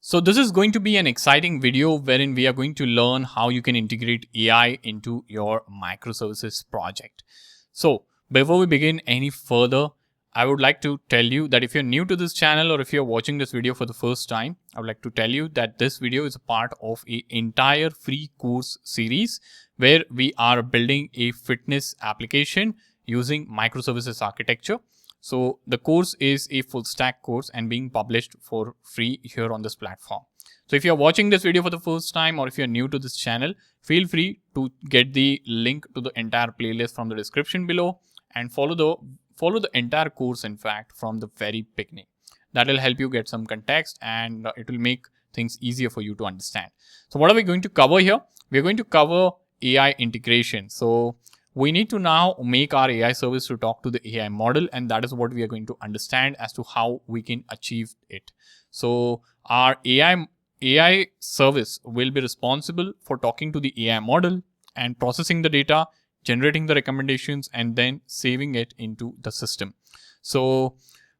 So this is going to be an exciting video wherein we are going to learn how you can integrate AI into your microservices project. So before we begin any further, I would like to tell you that if you're new to this channel or if you're watching this video for the first time, I would like to tell you that this video is a part of an entire free course series where we are building a fitness application using microservices architecture. So the course is a full stack course and being published for free here on this platform. So if you're watching this video for the first time or if you're new to this channel, feel free to get the link to the entire playlist from the description below and follow the entire course, in fact, from the very beginning. That will help you get some context and it will make things easier for you to understand. So what are we going to cover here? We're going to cover AI integration. So we need to now make our AI service to talk to the AI model, and that is what we are going to understand as to how we can achieve it. So our AI service will be responsible for talking to the AI model and processing the data, generating the recommendations, and then saving it into the system. So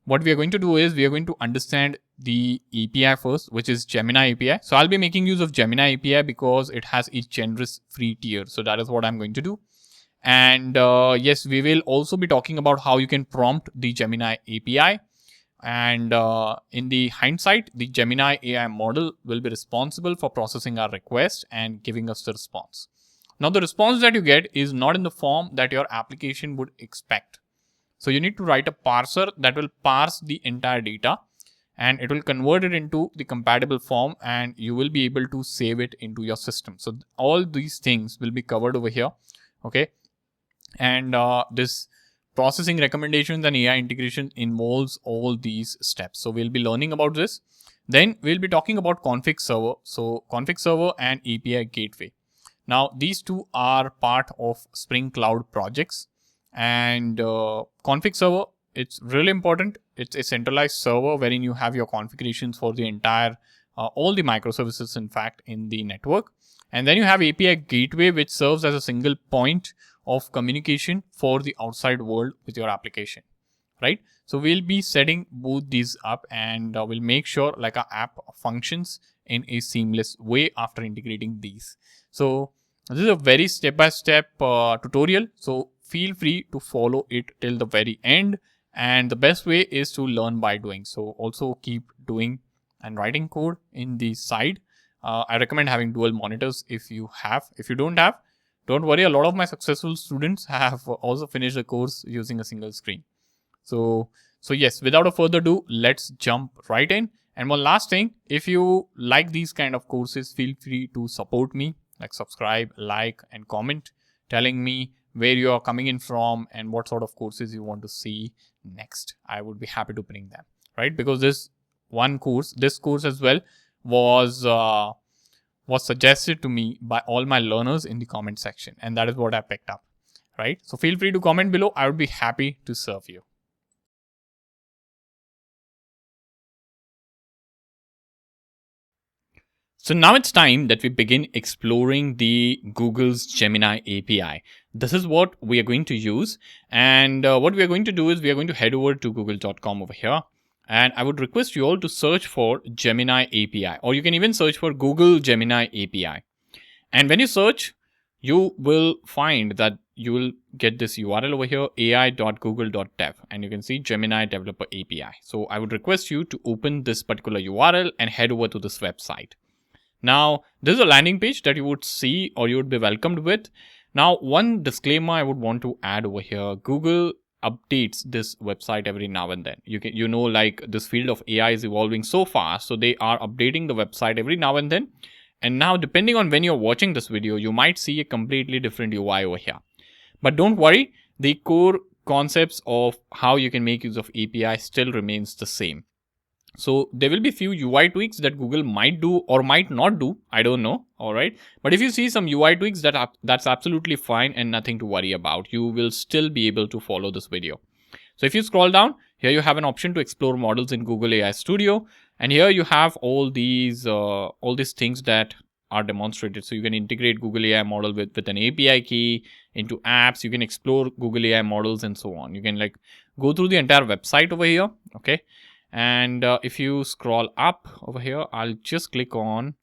what we are going to do is we are going to understand the API first, which is Gemini API. So I'll be making use of Gemini API because it has a generous free tier. So that is what I'm going to do. And yes, we will also be talking about how you can prompt the Gemini API. And in the hindsight, the Gemini AI model will be responsible for processing our request and giving us the response. Now, the response that you get is not in the form that your application would expect. So you need to write a parser that will parse the entire data and it will convert it into the compatible form and you will be able to save it into your system. So all these things will be covered over here. Okay. And this processing recommendations and AI integration involves all these steps. So we'll be learning about this. Then we'll be talking about config server. So config server and API gateway. Now these two are part of Spring Cloud projects, and config server, it's really important. It's a centralized server wherein you have your configurations for the entire, all the microservices, in fact, in the network. And then you have API gateway, which serves as a single point of communication for the outside world with your application, right? So we'll be setting both these up and we'll make sure like our app functions in a seamless way after integrating these. So this is a very step-by-step tutorial. So feel free to follow it till the very end. And the best way is to learn by doing. So also keep doing and writing code in the side. I recommend having dual monitors if you have. If you don't have, don't worry, a lot of my successful students have also finished the course using a single screen. So yes, without a further ado, let's jump right in. And one last thing, if you like these kind of courses, feel free to support me, like subscribe, like, and comment, telling me where you are coming in from and what sort of courses you want to see next. I would be happy to bring them, right? Because this course as well was suggested to me by all my learners in the comment section, and that is what I picked up, right? So feel free to comment below. I would be happy to serve you. So now it's time that we begin exploring the Google's Gemini API. This is what we are going to use, and what we are going to do is we are going to head over to google.com over here. And I would request you all to search for Gemini API, or you can even search for Google Gemini API. And when you search, you will find that you will get this URL over here, ai.google.dev, and you can see Gemini Developer API. So I would request you to open this particular URL and head over to this website. Now, this is a landing page that you would see or you would be welcomed with. Now, one disclaimer I would want to add over here, Google updates this website every now and then. You know, like this field of AI is evolving so fast, so they are updating the website every now and then. And now, depending on when you're watching this video, you might see a completely different UI over here. But don't worry, the core concepts of how you can make use of API still remains the same. So there will be few UI tweaks that Google might do or might not do. I don't know. All right. But if you see some UI tweaks, that's absolutely fine and nothing to worry about. You will still be able to follow this video. So if you scroll down, here you have an option to explore models in Google AI Studio. And here you have all these things that are demonstrated. So you can integrate Google AI model with an API key into apps. You can explore Google AI models and so on. You can like go through the entire website over here. Okay. And if you scroll up over here, I'll just click on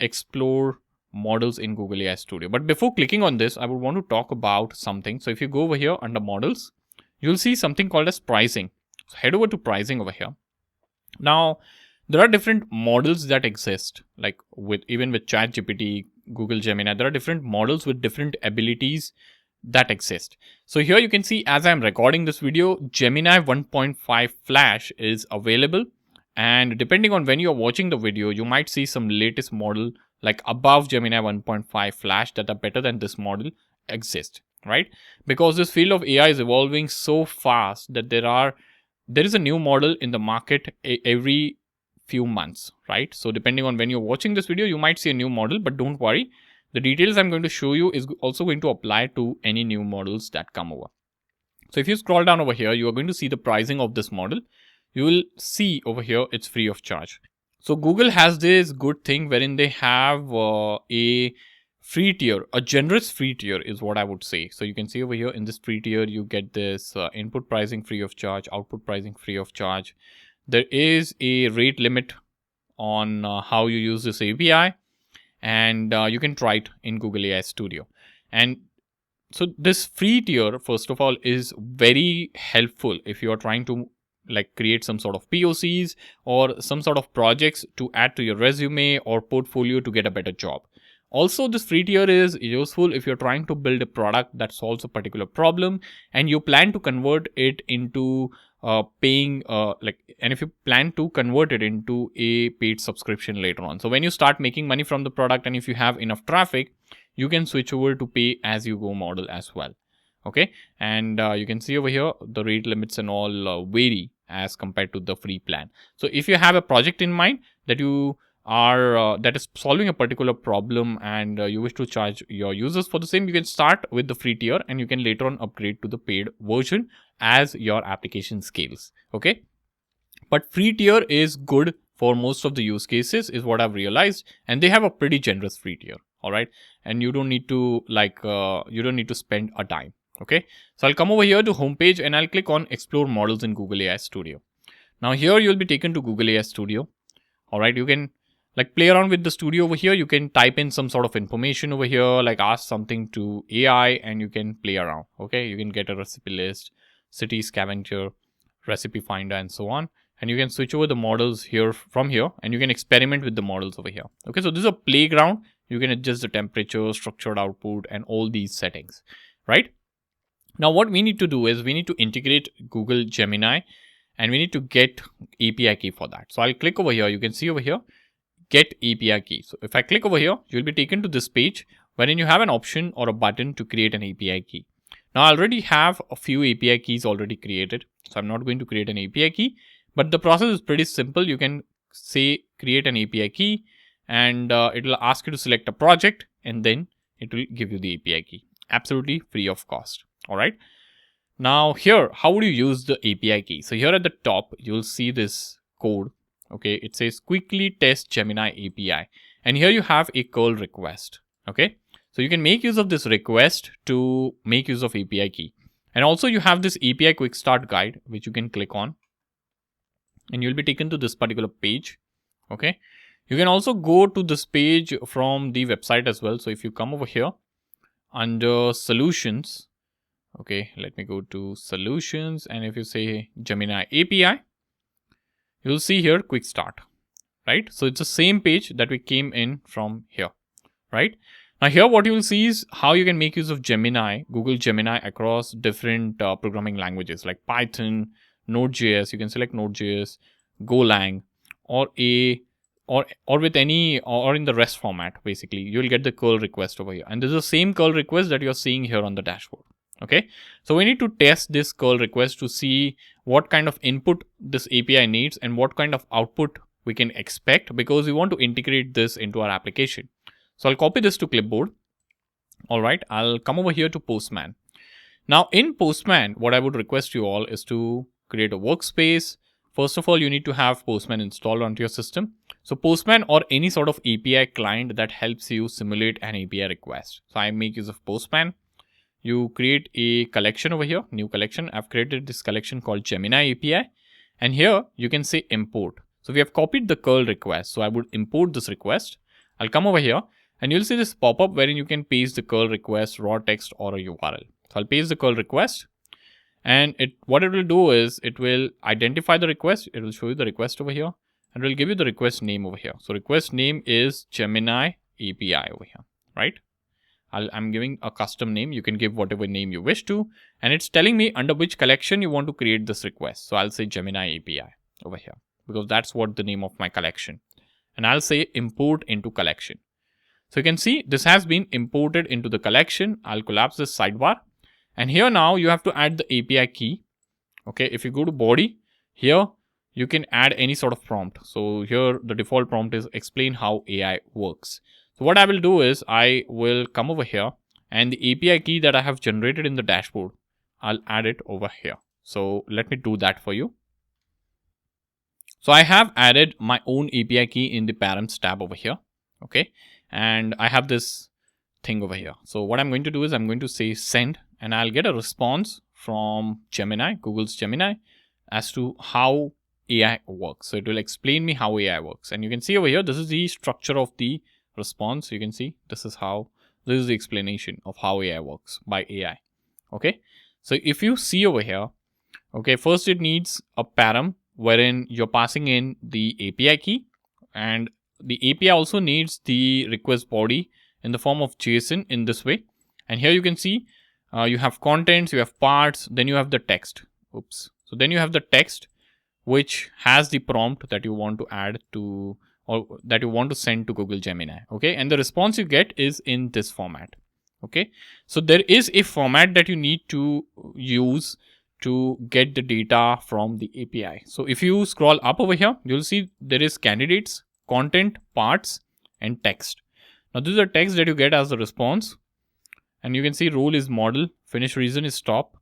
explore models in Google AI Studio. But before clicking on this, I would want to talk about something. So if you go over here under models, you'll see something called as pricing. So head over to pricing over here. Now, there are different models that exist, like even with ChatGPT, Google Gemini, there are different models with different abilities that exist. So here you can see, as I'm recording this video, Gemini 1.5 Flash is available. And depending on when you're watching the video, you might see some latest model like above Gemini 1.5 Flash that are better than this model exist, right? Because this field of AI is evolving so fast that there is a new model in the market every few months, right? So depending on when you're watching this video, you might see a new model, but don't worry. The details I'm going to show you is also going to apply to any new models that come over. So if you scroll down over here, you are going to see the pricing of this model. You will see over here, it's free of charge. So Google has this good thing wherein they have a free tier, a generous free tier is what I would say. So you can see over here in this free tier, you get this input pricing free of charge, output pricing free of charge. There is a rate limit on how you use this API, and you can try it in Google AI Studio. And so this free tier, first of all, is very helpful if you are trying to like create some sort of POCs or some sort of projects to add to your resume or portfolio to get a better job. Also, this free tier is useful if you're trying to build a product that solves a particular problem and you plan to convert it into paying and if you plan to convert it into a paid subscription later on. So when you start making money from the product and if you have enough traffic, you can switch over to pay as you go model as well. Okay, and you can see over here the rate limits and all vary as compared to the free plan. So if you have a project in mind that you are that is solving a particular problem and you wish to charge your users for the same, you can start with the free tier and you can later on upgrade to the paid version as your application scales. Okay, but free tier is good for most of the use cases is what I've realized, and they have a pretty generous free tier. All right, and you don't need to spend a dime. Okay, so I'll come over here to homepage and I'll click on explore models in Google AI Studio. Now here you'll be taken to Google AI Studio. All right, you can like play around with the studio over here. You can type in some sort of information over here, like ask something to AI and you can play around. Okay, you can get a recipe list, city scavenger, recipe finder, and so on. And you can switch over the models here from here and you can experiment with the models over here. Okay, so this is a playground. You can adjust the temperature, structured output, and all these settings, right? Now, what we need to do is we need to integrate Google Gemini and we need to get API key for that. So I'll click over here. You can see over here, get API key. So if I click over here, you'll be taken to this page wherein you have an option or a button to create an API key. Now, I already have a few API keys already created. So I'm not going to create an API key, but the process is pretty simple. You can say create an API key and it will ask you to select a project and then it will give you the API key. Absolutely free of cost. All right. Now here, how would you use the API key? So here at the top, you'll see this code. Okay, it says quickly test Gemini API. And here you have a curl request. Okay, so you can make use of this request to make use of API key. And also you have this API quick start guide, which you can click on. And you'll be taken to this particular page. Okay, you can also go to this page from the website as well. So if you come over here under solutions, okay, let me go to solutions. And if you say Gemini API, you'll see here quick start, right? So it's the same page that we came in from here, right? Now here what you will see is how you can make use of Gemini, Google Gemini across different programming languages like Python, Node.js. You can select Node.js, Golang, or with any or in the REST format. Basically, you'll get the curl request over here, and this is the same curl request that you're seeing here on the dashboard. Okay, so we need to test this curl request to see what kind of input this API needs and what kind of output we can expect, because we want to integrate this into our application. So I'll copy this to clipboard. All right, I'll come over here to Postman. Now in Postman, what I would request you all is to create a workspace. First of all, you need to have Postman installed onto your system. So Postman or any sort of API client that helps you simulate an API request. So I make use of Postman. You create a collection over here, new collection. I've created this collection called Gemini API. And here you can say import. So we have copied the curl request. So I would import this request. I'll come over here and you'll see this pop-up wherein you can paste the curl request, raw text or a URL. So I'll paste the curl request, and what it will do is it will identify the request. It will show you the request over here and it will give you the request name over here. So request name is Gemini API over here, right? I'm giving a custom name. You can give whatever name you wish to, and it's telling me under which collection you want to create this request. So I'll say Gemini API over here because that's what the name of my collection. And I'll say import into collection. So you can see this has been imported into the collection. I'll collapse this sidebar. And here now you have to add the API key. Okay, if you go to body, here you can add any sort of prompt. So here the default prompt is explain how AI works. So what I will do is I will come over here and the API key that I have generated in the dashboard, I'll add it over here. So let me do that for you. So I have added my own API key in the params tab over here. Okay, and I have this thing over here. So what I'm going to do is I'm going to say send, and I'll get a response from Gemini, Google's Gemini, as to how AI works. So it will explain me how AI works. And you can see over here, this is the structure of the response. You can see this is the explanation of how AI works by AI. Okay, so if you see over here, okay, first it needs a param wherein you're passing in the API key, and the API also needs the request body in the form of JSON in this way. And here you can see you have contents, you have parts, then you have the text. Oops. So then you have the text which has the prompt that you want to add to, or that you want to send to Google Gemini. Okay, and the response you get is in this format. Okay, so there is a format that you need to use to get the data from the API. So if you scroll up over here, you'll see there is candidates, content, parts, and text. Now this is the text that you get as the response, and you can see role is model, finish reason is stop.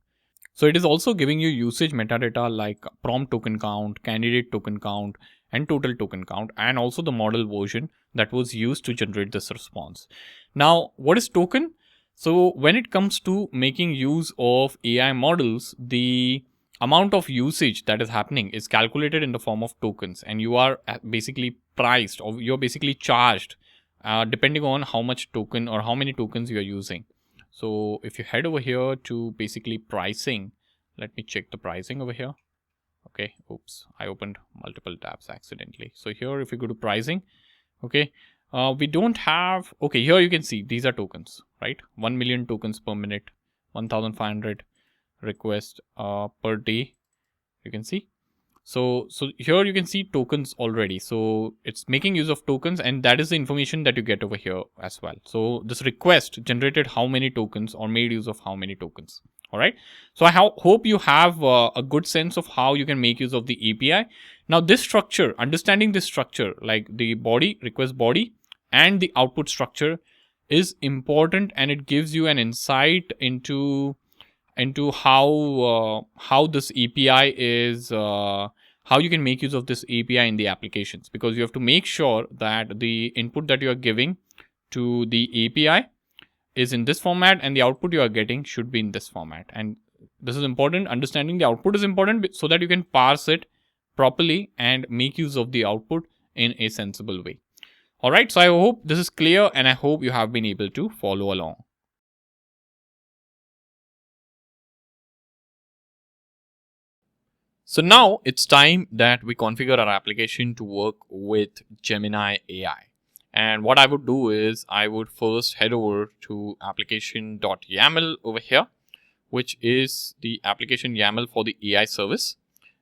So it is also giving you usage metadata like prompt token count, candidate token count, and total token count, and also the model version that was used to generate this response. Now, what is token? So when it comes to making use of AI models, the amount of usage that is happening is calculated in the form of tokens, and you are basically priced, or you're basically charged depending on how much token or how many tokens you're using. So if you head over here to basically pricing, let me check the pricing over here. Okay, oops, I opened multiple tabs accidentally. So here, if you go to pricing, okay, we don't have, okay, here you can see these are tokens, right? 1 million tokens per minute, 1,500 requests per day, you can see. So here you can see tokens already. So it's making use of tokens, and that is the information that you get over here as well. So this request generated how many tokens or made use of how many tokens. All right. So I hope you have a good sense of how you can make use of the API. Now this structure, understanding this structure, like the body, request body, and the output structure is important, and it gives you an insight into how this API is, how you can make use of this API in the applications, because you have to make sure that the input that you are giving to the API is in this format and the output you are getting should be in this format. And this is important. Understanding the output is important so that you can parse it properly and make use of the output in a sensible way. All right. So I hope this is clear, and I hope you have been able to follow along. So now it's time that we configure our application to work with Gemini AI. And what I would do is I would first head over to application.yaml over here, which is the application YAML for the AI service.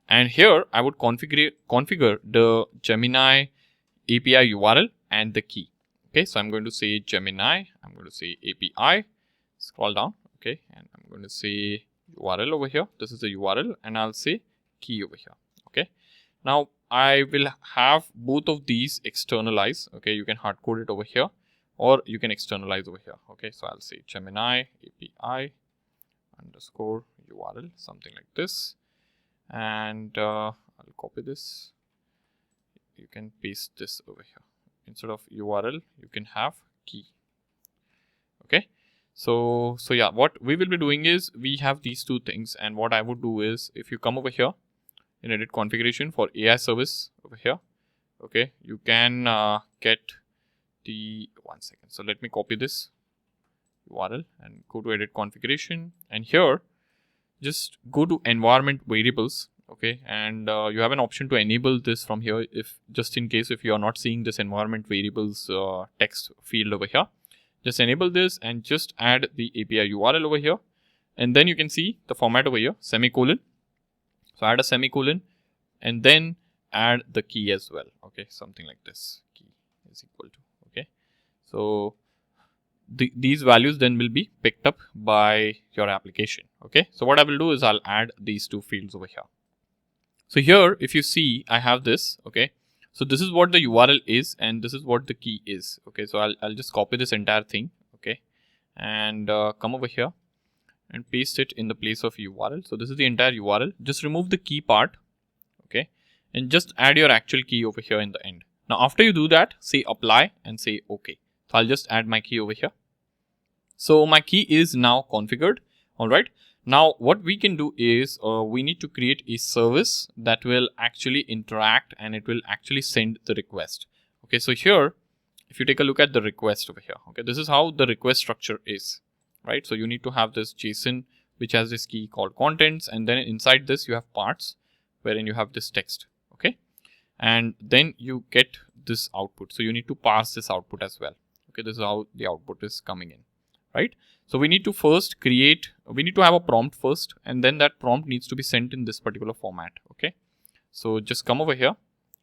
And here I would configure the Gemini API URL and the key. Okay, so I'm going to say Gemini, I'm going to say API, scroll down, okay, and I'm going to say URL over here. This is the URL, and I'll say key over here. Okay, now I will have both of these externalize. Okay, you can hard code it over here, or you can externalize over here. Okay, so I'll say Gemini API underscore URL, something like this, and I'll copy this. You can paste this over here. Instead of URL, you can have key. Okay, so yeah, what we will be doing is we have these two things, and what I would do is if you come over here in edit configuration for AI service over here. Okay, you can get the, one second. So let me copy this URL and go to edit configuration, and here just go to environment variables. Okay, and you have an option to enable this from here, if just in case if you are not seeing this environment variables text field over here, just enable this and just add the API URL over here, and then you can see the format over here, semicolon. So add a semicolon and then add the key as well. Okay, something like this, key is equal to, okay. So these values then will be picked up by your application. Okay, so what I will do is I'll add these two fields over here. So here, if you see, I have this. Okay, so this is what the URL is and this is what the key is. Okay, so I'll just copy this entire thing. Okay, and come over here and paste it in the place of URL. So this is the entire URL. Just remove the key part. Okay, and just add your actual key over here in the end. Now after you do that, say apply and say okay. So I'll just add my key over here. So my key is now configured. All right. Now what we can do is we need to create a service that will actually interact and it will actually send the request. Okay, so here, if you take a look at the request over here, okay, this is how the request structure is, right? So you need to have this JSON which has this key called contents, and then inside this you have parts wherein you have this text. Okay, and then you get this output. So you need to pass this output as well. Okay, this is how the output is coming in, right? So we need to first we need to have a prompt first, and then that prompt needs to be sent in this particular format. Okay, so just come over here.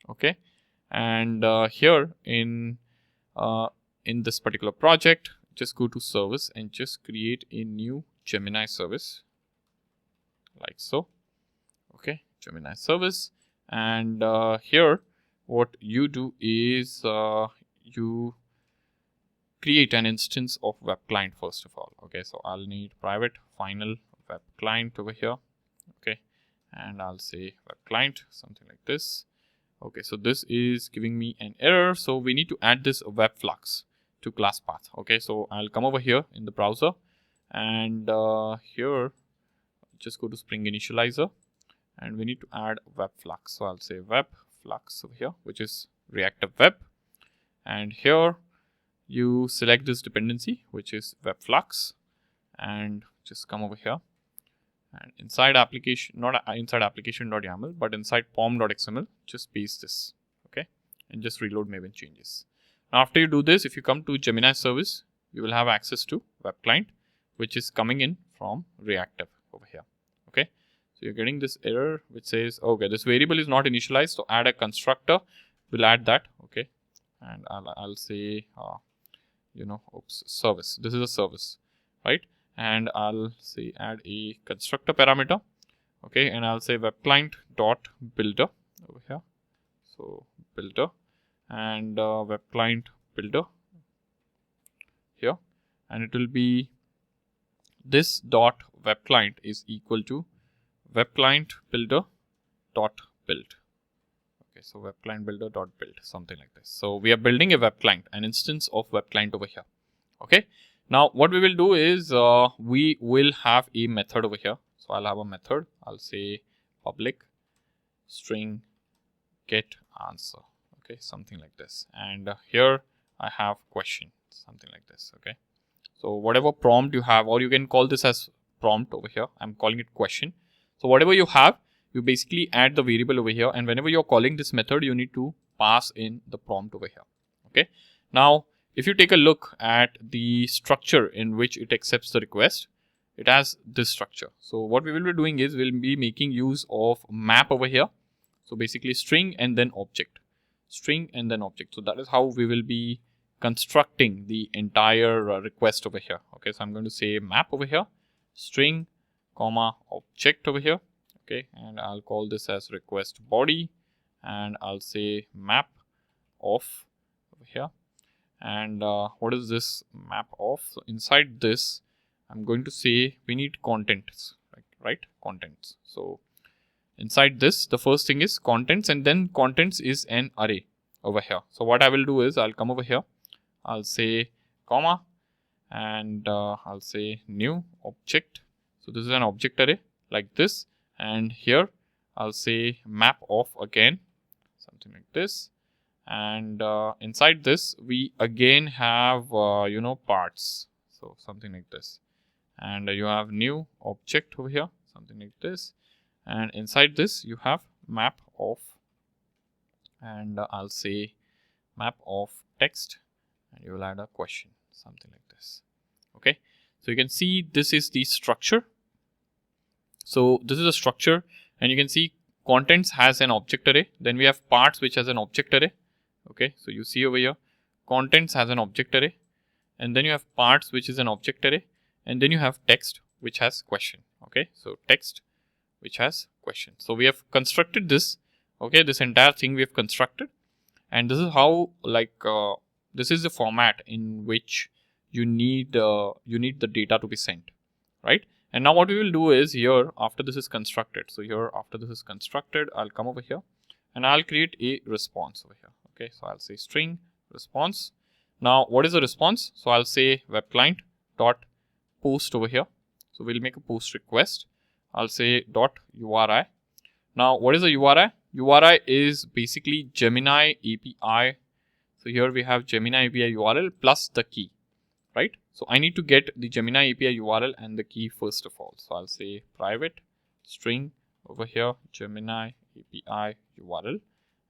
Okay, and here in this particular project, just go to service and just create a new Gemini service like so. Okay, Gemini service, and here what you do is you create an instance of web client first of all. Okay, so I'll need private final web client over here. Okay, and I'll say web client, something like this. Okay, so this is giving me an error, so we need to add this web flux to class path. Okay, so I'll come over here in the browser, and here just go to Spring Initializer, and we need to add web flux. So I'll say web flux over here, which is reactive web, and here you select this dependency, which is web flux, and just come over here and inside application, not inside application.yaml, but inside pom.xml, just paste this. Okay, and just reload Maven changes. Now after you do this, if you come to Gemini service, you will have access to web client, which is coming in from reactive over here. Okay, so you're getting this error which says, okay, this variable is not initialized, so add a constructor. We'll add that. Okay, and I'll say service. This is a service, right? And I'll say add a constructor parameter. Okay, and I'll say web client dot builder over here. So builder and web client builder here, and it will be this dot web client is equal to web client builder dot build. Okay, so web client builder dot build, something like this. So we are building a web client, an instance of web client over here. Okay, now what we will do is we will have a method over here. So I'll have a method. I'll say public string get answer. Okay, something like this. And here I have question, something like this. Okay, so whatever prompt you have, or you can call this as prompt over here. I'm calling it question. So whatever you have, you basically add the variable over here, and whenever you're calling this method, you need to pass in the prompt over here. Okay, now if you take a look at the structure in which it accepts the request, it has this structure. So what we will be doing is we'll be making use of map over here. So basically string and then object, string and then object. So that is how we will be constructing the entire request over here. Okay, so I'm going to say map over here, string comma object over here. Okay, and I'll call this as request body, and I'll say map of over here. And what is this map of? So inside this, I'm going to say we need contents, right? Contents. So inside this, the first thing is contents, and then contents is an array over here. So what I will do is I'll come over here, I'll say comma, and I'll say new object. So this is an object array like this, and here I'll say map of again, something like this. And inside this, we again have, parts. So something like this. And you have new object over here, something like this. And inside this, you have map of, and I'll say map of text, and you will add a question, something like this. Okay. So you can see this is the structure. So this is a structure, and you can see contents has an object array. Then we have parts which has an object array. Okay, so you see over here, contents has an object array, and then you have parts which is an object array, and then you have text which has question. Okay, so text which has question. So we have constructed this. Okay, this entire thing we have constructed, and this is how, this is the format in which you need the data to be sent, right? And now what we will do is here, after this is constructed, so here after this is constructed, I'll come over here and I'll create a response over here. Okay, so I'll say string response. Now what is the response? So I'll say web client dot post over here. So we'll make a post request. I'll say dot URI. Now what is the URI? URI is basically Gemini API. So here we have Gemini API URL plus the key, right? So I need to get the Gemini API URL and the key first of all. So I'll say private string over here, Gemini API URL,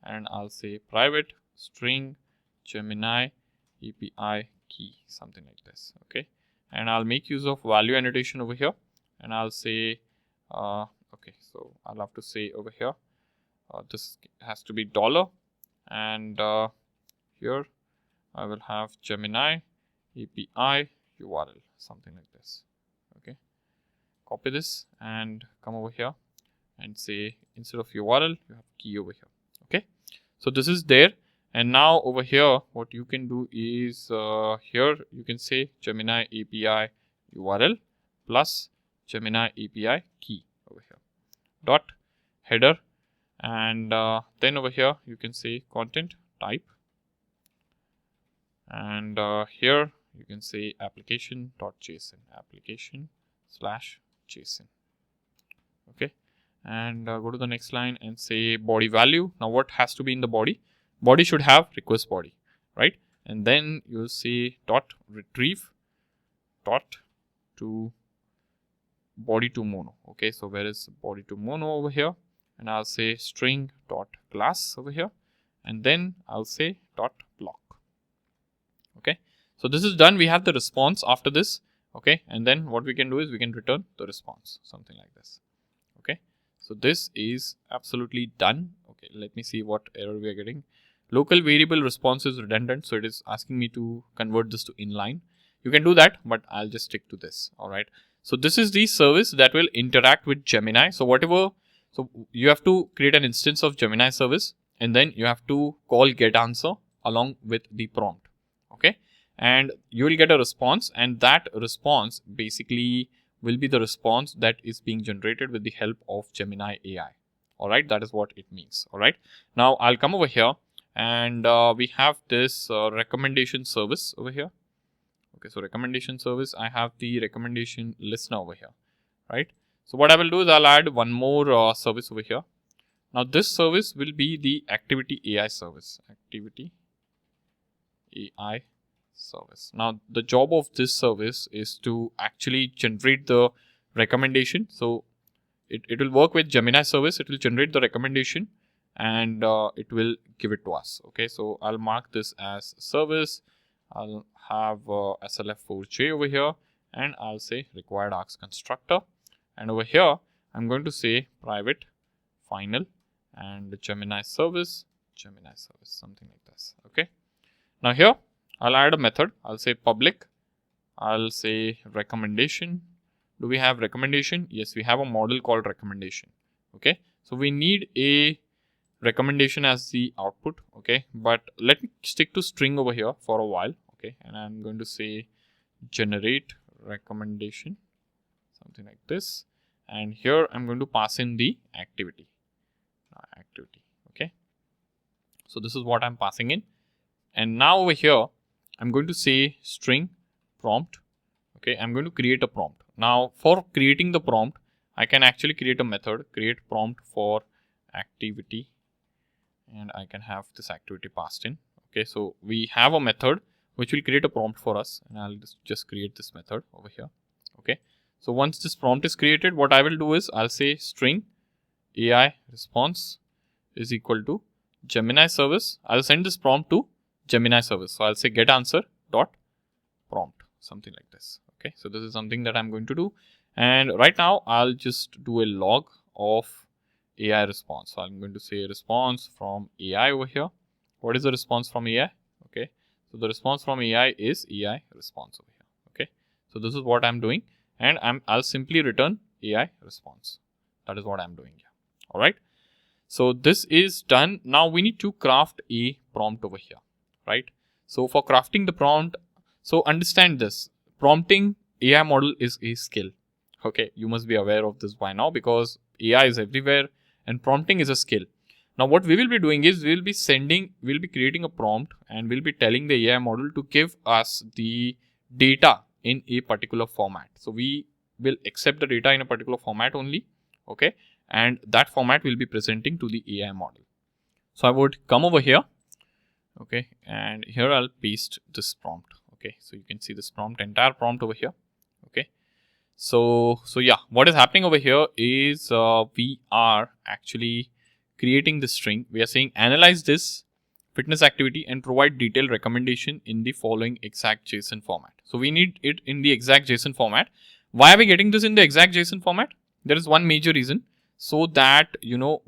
and I'll say private string Gemini API key, something like this. Okay, and I'll make use of value annotation over here, and I'll say, okay, so I'll have to say over here, this has to be $, and here I will have Gemini API URL, something like this. Okay, copy this and come over here and say instead of URL you have key over here. Okay, so this is there, and now over here what you can do is here you can say Gemini API URL plus Gemini API key over here dot header, and then over here you can say content type, and here you can say application.json, application/json. Okay, and go to the next line and say body value. Now what has to be in the body? Body should have request body, right? And then you'll say dot retrieve dot to body to mono. Okay, so where is body to mono over here? And I'll say string dot class over here, and then I'll say dot block. Okay, so this is done. We have the response after this. Okay, and then what we can do is we can return the response, something like this. Okay, so this is absolutely done. Okay, let me see what error we are getting. Local variable response is redundant, so it is asking me to convert this to inline. You can do that, but I'll just stick to this. All right, so this is the service that will interact with Gemini. So so you have to create an instance of Gemini service, and then you have to call get answer along with the prompt. Okay, and you will get a response, and that response basically will be the response that is being generated with the help of Gemini AI. All right, that is what it means. All right, now I'll come over here, and we have this recommendation service over here. Okay, so recommendation service, I have the recommendation listener over here, right? So what I will do is I'll add one more service over here. Now this service will be the activity AI service, activity AI service. Now the job of this service is to actually generate the recommendation. So it will work with Gemini service. It will generate the recommendation, and it will give it to us. Okay, so I'll mark this as service. I'll have SLF4J over here, and I'll say required args constructor, and over here I'm going to say private final and Gemini service, something like this. Okay, now here I'll add a method. I'll say public, I'll say recommendation. Do we have recommendation? Yes, we have a model called recommendation. Okay, so we need a recommendation as the output. Okay, but let me stick to string over here for a while. Okay, and I'm going to say generate recommendation, something like this, and here I'm going to pass in the activity. Okay, so this is what I'm passing in, and now over here I'm going to say string prompt. Okay, I'm going to create a prompt. Now for creating the prompt, I can actually create a method create prompt for activity, and I can have this activity passed in. Okay, so we have a method which will create a prompt for us, and I'll just create this method over here. Okay, so once this prompt is created, what I will do is I'll say string AI response is equal to Gemini service. I'll send this prompt to Gemini service. So I'll say get answer dot prompt, something like this. Okay, so this is something that I'm going to do. And right now I'll just do a log of AI response. So I'm going to say response from AI over here. What is the response from AI? Okay, so the response from AI is AI response over here. Okay, so this is what I'm doing, and I'll simply return AI response. That is what I'm doing here. All right. So this is done. Now we need to craft a prompt over here, right? So for crafting the prompt, so understand this, prompting AI model is a skill. Okay, you must be aware of this by now because AI is everywhere and prompting is a skill. Now what we will be doing is we'll be creating a prompt and we'll be telling the AI model to give us the data in a particular format. So we will accept the data in a particular format only. Okay, and that format will be presenting to the AI model. So I would come over here. Okay, and here I'll paste this prompt. Okay, so you can see this prompt, entire prompt over here. Okay, so yeah, what is happening over here is we are actually creating the string. We are saying analyze this fitness activity and provide detailed recommendation in the following exact JSON format. So we need it in the exact JSON format. Why are we getting this in the exact JSON format? There is one major reason, so that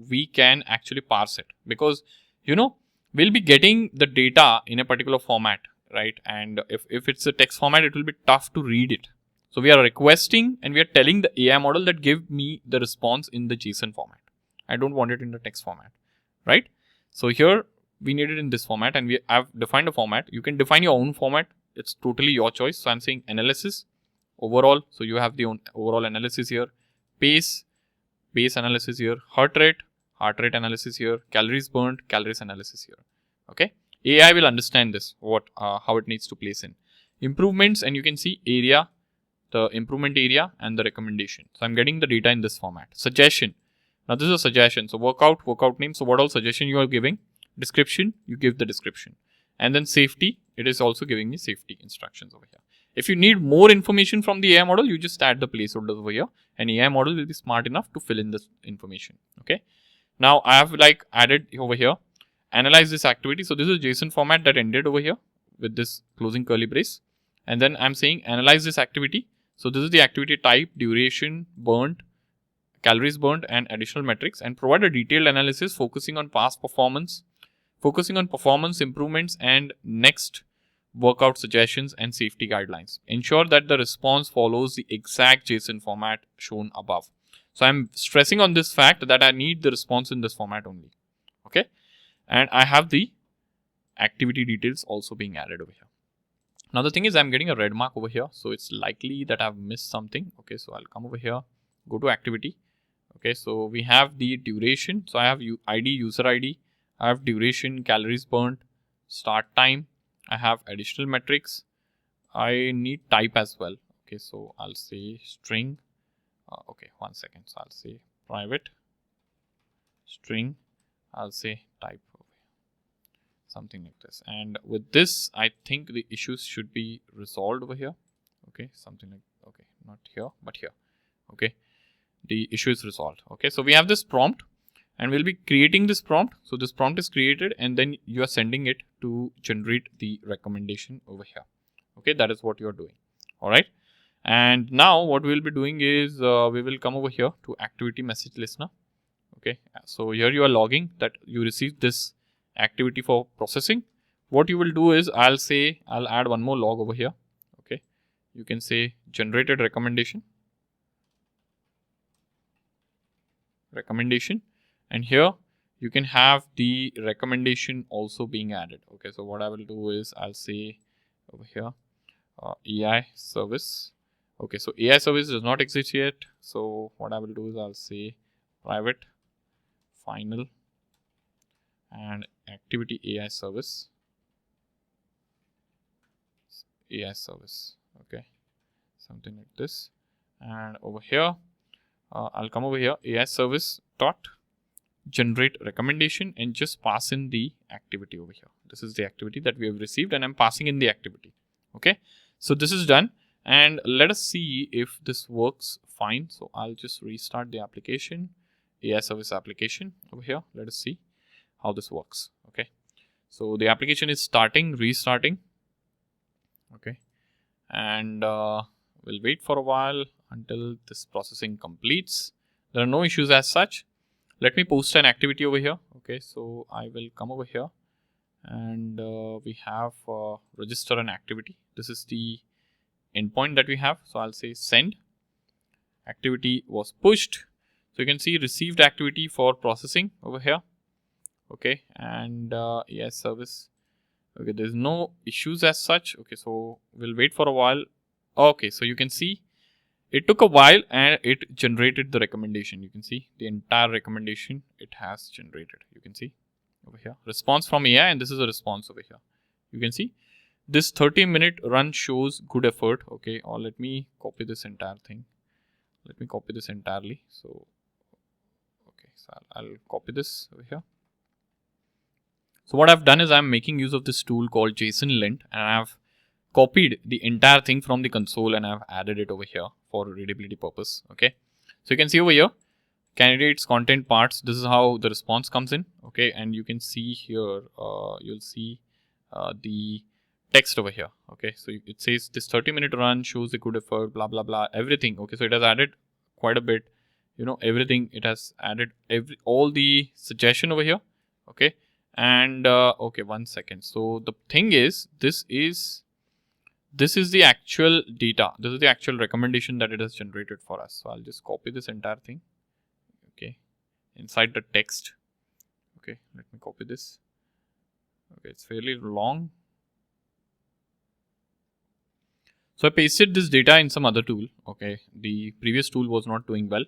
we can actually parse it, because we'll be getting the data in a particular format, right? And if it's a text format, it will be tough to read it. So we are requesting and we are telling the AI model that give me the response in the JSON format. I don't want it in the text format, right? So here we need it in this format, and we have defined a format. You can define your own format. It's totally your choice. So I'm saying analysis overall. So you have the overall analysis here, pace analysis here, heart rate analysis here, calories burned, calories analysis here. Okay, AI will understand this, how it needs to place in improvements, and you can see area, the improvement area and the recommendation. So I'm getting the data in this format. Suggestion. Now this is a suggestion. So workout name. So what all suggestion you are giving? Description, you give the description. And then safety, it is also giving me safety instructions over here. If you need more information from the AI model, you just add the placeholders over here, and AI model will be smart enough to fill in this information. Okay. Now I have added over here, analyze this activity. So this is JSON format that ended over here with this closing curly brace. And then I'm saying analyze this activity. So this is the activity type, duration, burnt, calories burnt, and additional metrics, and provide a detailed analysis focusing on past performance, improvements, and next workout suggestions and safety guidelines. Ensure that the response follows the exact JSON format shown above. So I'm stressing on this fact that I need the response in this format only. Okay, and I have the activity details also being added over here. Now the thing is, I'm getting a red mark over here, so it's likely that I've missed something. Okay, so I'll come over here, go to activity. Okay, so we have the duration. So I have ID, user ID. I have duration, calories burnt, start time. I have additional metrics. I need type as well. Okay, so I'll say string. Okay, 1 second. So I'll say private string. I'll say type. Something like this. And with this, I think the issues should be resolved over here. Okay, something like, okay, not here, but here. Okay, the issue is resolved. Okay, so we have this prompt, and we'll be creating this prompt. So this prompt is created, and then you are sending it to generate the recommendation over here. Okay, that is what you're doing. All right. And now what we'll be doing is we will come over here to activity message listener. Okay, so here you are logging that you received this activity for processing. What you will do is I'll add one more log over here. Okay, you can say generated recommendation, and here you can have the recommendation also being added. Okay, so what I will do is I'll say over here AI service. Okay, so AI service does not exist yet. So what I will do is I'll say private final and activity AI service. Okay, something like this. And over here, I'll come over here AI service dot generate recommendation and just pass in the activity over here. This is the activity that we have received and I'm passing in the activity. Okay, so this is done and let us see if this works fine. So I'll just restart the application, AI service application over here. Let us see how this works. Okay, so the application is restarting. Okay, and we'll wait for a while until this processing completes. There are no issues as such. Let me post an activity over here. Okay, so I will come over here and we have register an activity. This is the endpoint that we have. So I'll say send. Activity was pushed. So you can see received activity for processing over here. Okay, and yes, service. Okay, there's no issues as such. Okay, so we'll wait for a while. Okay, so you can see it took a while and it generated the recommendation. You can see the entire recommendation it has generated. You can see over here response from AI, and this is a response over here. You can see this 30-minute run shows good effort. Okay, or let me copy this entire thing. Let me copy this entirely. So okay, so I'll copy this over here. So what I've done is I'm making use of this tool called JSON lint, and I've copied the entire thing from the console and I've added it over here for readability purpose. Okay, so you can see over here candidates content parts. This is how the response comes in. Okay, and you can see here you'll see the text over here. Okay, so it says this 30-minute run shows a good effort, blah blah blah, everything. Okay, so it has added quite a bit, everything. It has added all the suggestion over here. Okay, and okay, 1 second. So the thing is, this is the actual data. This is the actual recommendation that it has generated for us. So I'll just copy this entire thing. Okay, inside the text. Okay, let me copy this. Okay, it's fairly long. So I pasted this data in some other tool. Okay, the previous tool was not doing well.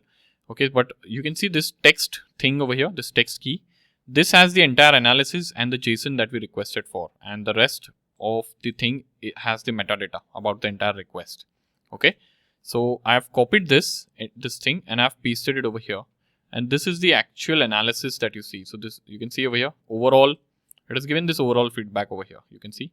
Okay, but you can see this text thing over here, this text key. This has the entire analysis and the JSON that we requested for, and the rest of the thing, it has the metadata about the entire request. Okay, so I have copied this thing and I've pasted it over here, and this is the actual analysis that you see. So this, you can see over here, overall it has given this overall feedback over here. You can see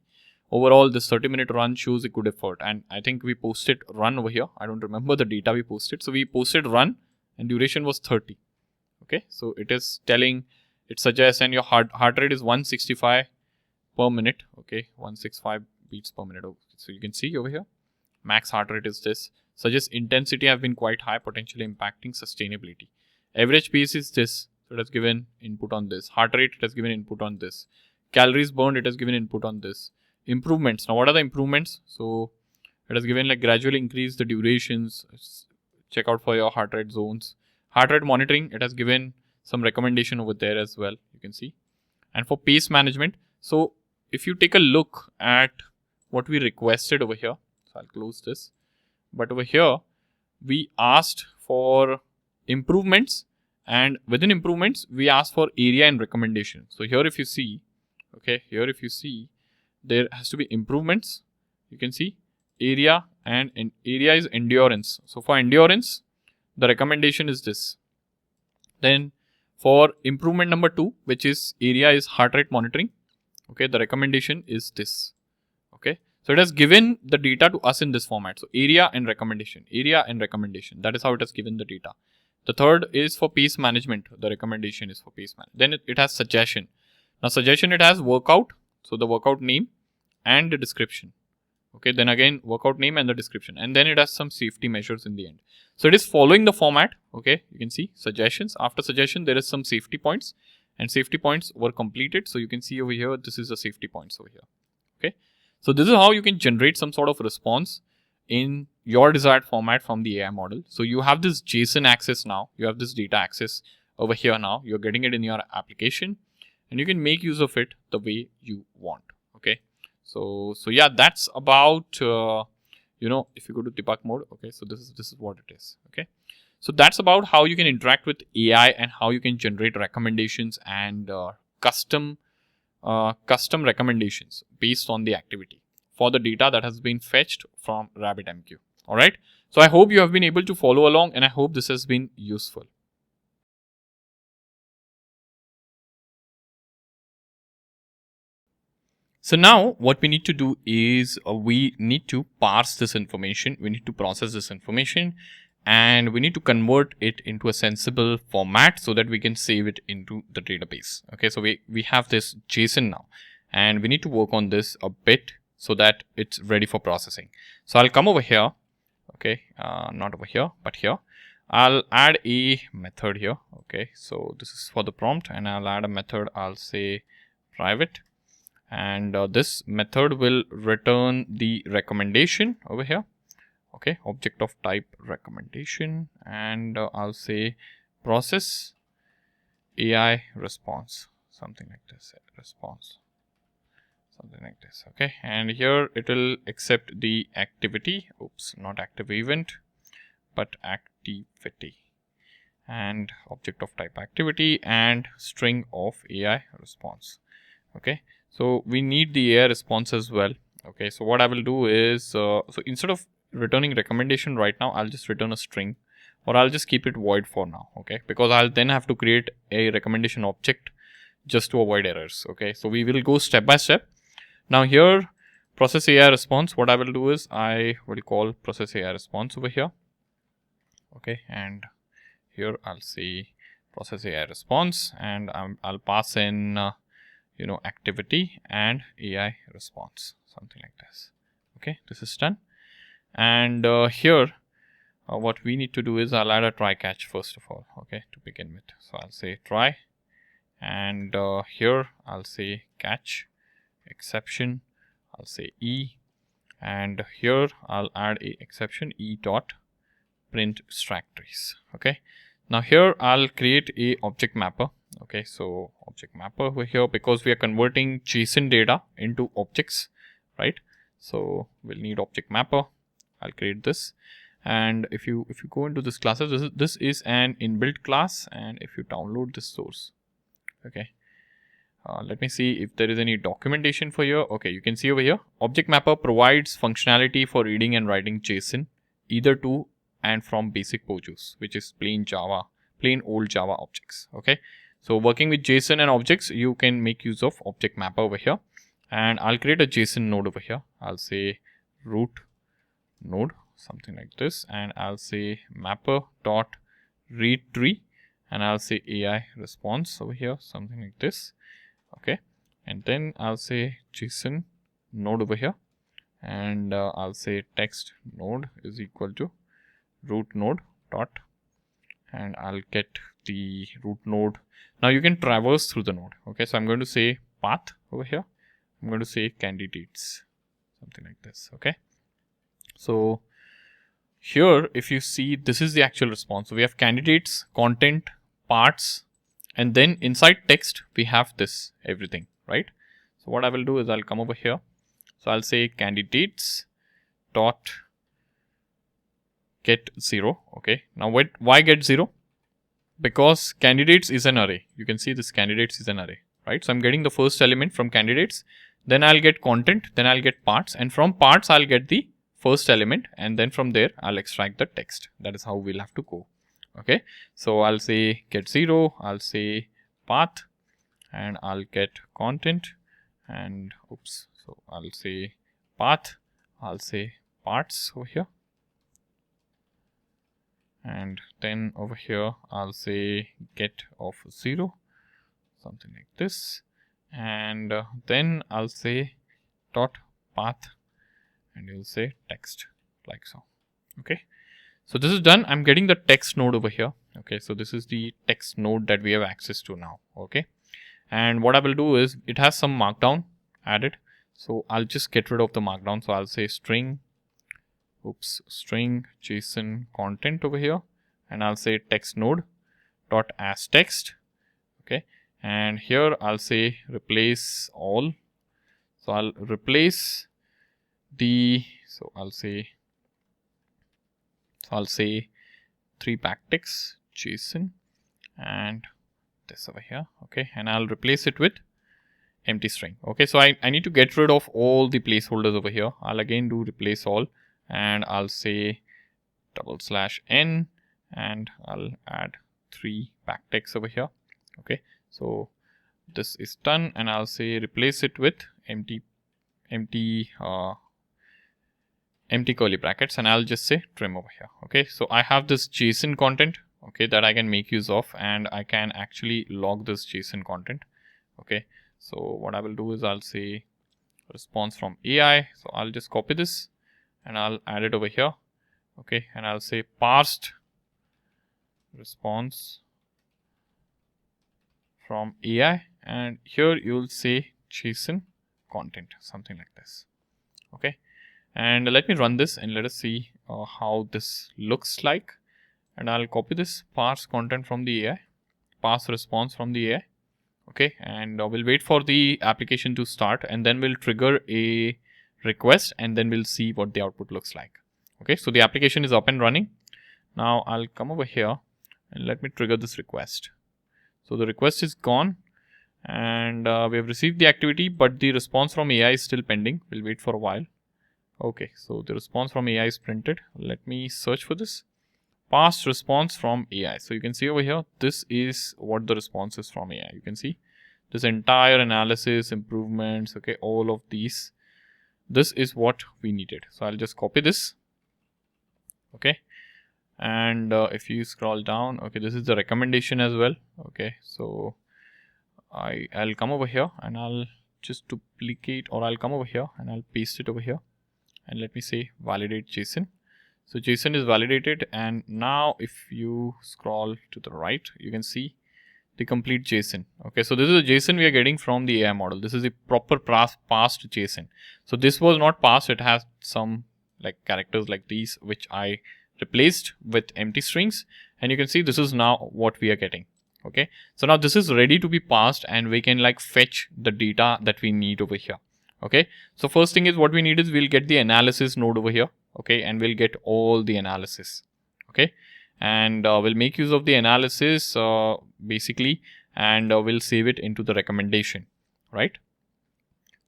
overall this 30-minute run shows a good effort, and I think we posted run over here. I don't remember the data we posted. So we posted run and duration was 30. Okay, so it is telling, it suggests, and your heart rate is 165 per minute. Okay, 165 beats per minute. Okay, so you can see over here max heart rate is this. Suggests intensity have been quite high, potentially impacting sustainability. Average pace is this, so it has given input on this. Heart rate, it has given input on this. Calories burned, it has given input on this. Improvements, now what are the improvements? So it has given like gradually increase the durations. Check out for your heart rate zones. Heart rate monitoring, it has given some recommendation over there as well, you can see. And for pace management, so if you take a look at what we requested over here, so I'll close this, but over here we asked for improvements, and within improvements we asked for area and recommendation. So here if you see, okay, here if you see, there has to be improvements. You can see area, and area is endurance. So for endurance, the recommendation is this. Then for improvement number 2, which is area, is heart rate monitoring. Okay, the recommendation is this. Okay, so it has given the data to us in this format. So area and recommendation, that is how it has given the data. The third is for pace management. The recommendation is for pace management. Then it has suggestion. Now suggestion, it has workout. So the workout name and the description. Okay, then again workout name and the description, and then it has some safety measures in the end. So it is following the format. Okay, you can see suggestions. After suggestion, there is some safety points, and safety points were completed. So you can see over here, this is the safety points over here. Okay, so this is how you can generate some sort of response in your desired format from the AI model. So you have this JSON access now, you have this data access over here now, you're getting it in your application, and you can make use of it the way you want. Okay, so yeah, that's about if you go to debug mode. Okay, so this is what it is. Okay, so that's about how you can interact with AI and how you can generate recommendations and custom recommendations based on the activity for the data that has been fetched from RabbitMQ. All right, so I hope you have been able to follow along, and I hope this has been useful. So now what we need to do is we need to parse this information. We need to process this information and we need to convert it into a sensible format so that we can save it into the database. Okay, so we have this JSON now and we need to work on this a bit so that it's ready for processing. So I'll come over here. Okay, not over here, but here. I'll add a method here. Okay, so this is for the prompt and I'll add a method. I'll say private. And this method will return the recommendation over here. Okay, object of type recommendation, and I'll say process AI response, something like this, response, something like this. Okay, and here it will accept the activity, oops, not active event, but activity, and object of type activity and string of AI response. Okay, so we need the AI response as well. Okay, so what I will do is, so instead of returning recommendation right now, I'll just return a string, or I'll just keep it void for now. Okay, because I'll then have to create a recommendation object just to avoid errors. Okay, so we will go step by step. Now here, process AI response, what I will do is I will call process AI response over here. Okay, and here I'll say process AI response, and I'll pass in activity and AI response, something like this. Okay, this is done. And here what we need to do is I'll add a try catch first of all. Okay, to begin with. So I'll say try, and here I'll say catch exception. I'll say E, and here I'll add a exception E dot print stack trace. Okay, now here I'll create a object mapper. Okay, so object mapper over here, because we are converting JSON data into objects, right? So we'll need object mapper. I'll create this, and if you go into this classes, this is an inbuilt class, and if you download this source, okay, let me see if there is any documentation for you. Okay, you can see over here, object mapper provides functionality for reading and writing JSON either to and from basic POJUs, which is plain old Java objects. Okay, so working with JSON and objects, you can make use of object mapper over here. And I'll create a JSON node over here. I'll say root node, something like this, and I'll say mapper dot read tree, and I'll say AI response over here, something like this. Okay, and then I'll say JSON node over here, and I'll say text node is equal to root node dot, and I'll get the root node. Now you can traverse through the node. Okay, so I'm going to say path over here. I'm going to say candidates, something like this. Okay, so here if you see, this is the actual response. So we have candidates, content, parts, and then inside text we have this everything, right? So what I will do is I'll come over here. So I'll say candidates dot get 0. Okay, now why get 0? Because candidates is an array. You can see this candidates is an array, right? So I'm getting the first element from candidates, then I'll get content, then I'll get parts, and from parts I'll get the first element, and then from there I'll extract the text. That is how we'll have to go. Okay, so I'll say get 0, I'll say path, and I'll get content, and oops, so I'll say path, I'll say parts over here, and then over here I'll say get of 0, something like this, and then I'll say dot path, and you'll say text, like so. Okay, so this is done. I'm getting the text node over here. Okay, so this is the text node that we have access to now. Okay, and what I will do is it has some markdown added, so I'll just get rid of the markdown. So I'll say string JSON content over here, and I'll say text node dot as text. Okay, and here I'll say replace all. So I'll replace the, so I'll say 3 backticks JSON and this over here. Okay, and I'll replace it with empty string. Okay, so I need to get rid of all the placeholders over here. I'll again do replace all, and I'll say /n, and I'll add 3 backticks over here. Okay, so this is done, and I'll say replace it with empty empty curly brackets, and I'll just say trim over here. Okay, so I have this JSON content, okay, that I can make use of, and I can actually log this JSON content. Okay, so what I will do is I'll say response from AI. So I'll just copy this and I'll add it over here. Okay, and I'll say parsed response from AI, and here you'll say JSON content, something like this. Okay, and let me run this and let us see how this looks like. And I'll copy this parse content from the AI, parse response from the AI. Okay, and we'll wait for the application to start, and then we'll trigger a request, and then we'll see what the output looks like. Okay, so the application is up and running. Now I'll come over here and let me trigger this request. So the request is gone, and we have received the activity, but the response from AI is still pending. We'll wait for a while. Okay, so the response from AI is printed. Let me search for this. Past response from AI. So you can see over here, this is what the response is from AI. You can see this entire analysis, improvements, okay, all of these. This is what we needed. So I'll just copy this. Okay, and if you scroll down, okay, this is the recommendation as well. Okay, so I'll come over here and I'll just duplicate, or I'll come over here and I'll paste it over here, and let me say validate JSON. So JSON is validated, and now if you scroll to the right, you can see the complete JSON. Okay, so this is a JSON we are getting from the AI model. This is a proper parsed JSON. So this was not parsed. It has some like characters like these, which I replaced with empty strings, and you can see this is now what we are getting. Okay, so now this is ready to be parsed, and we can like fetch the data that we need over here. Okay, so first thing is what we need is we'll get the analysis node over here. Okay, and we'll get all the analysis. Okay, and we'll make use of the analysis basically, and we'll save it into the recommendation, right?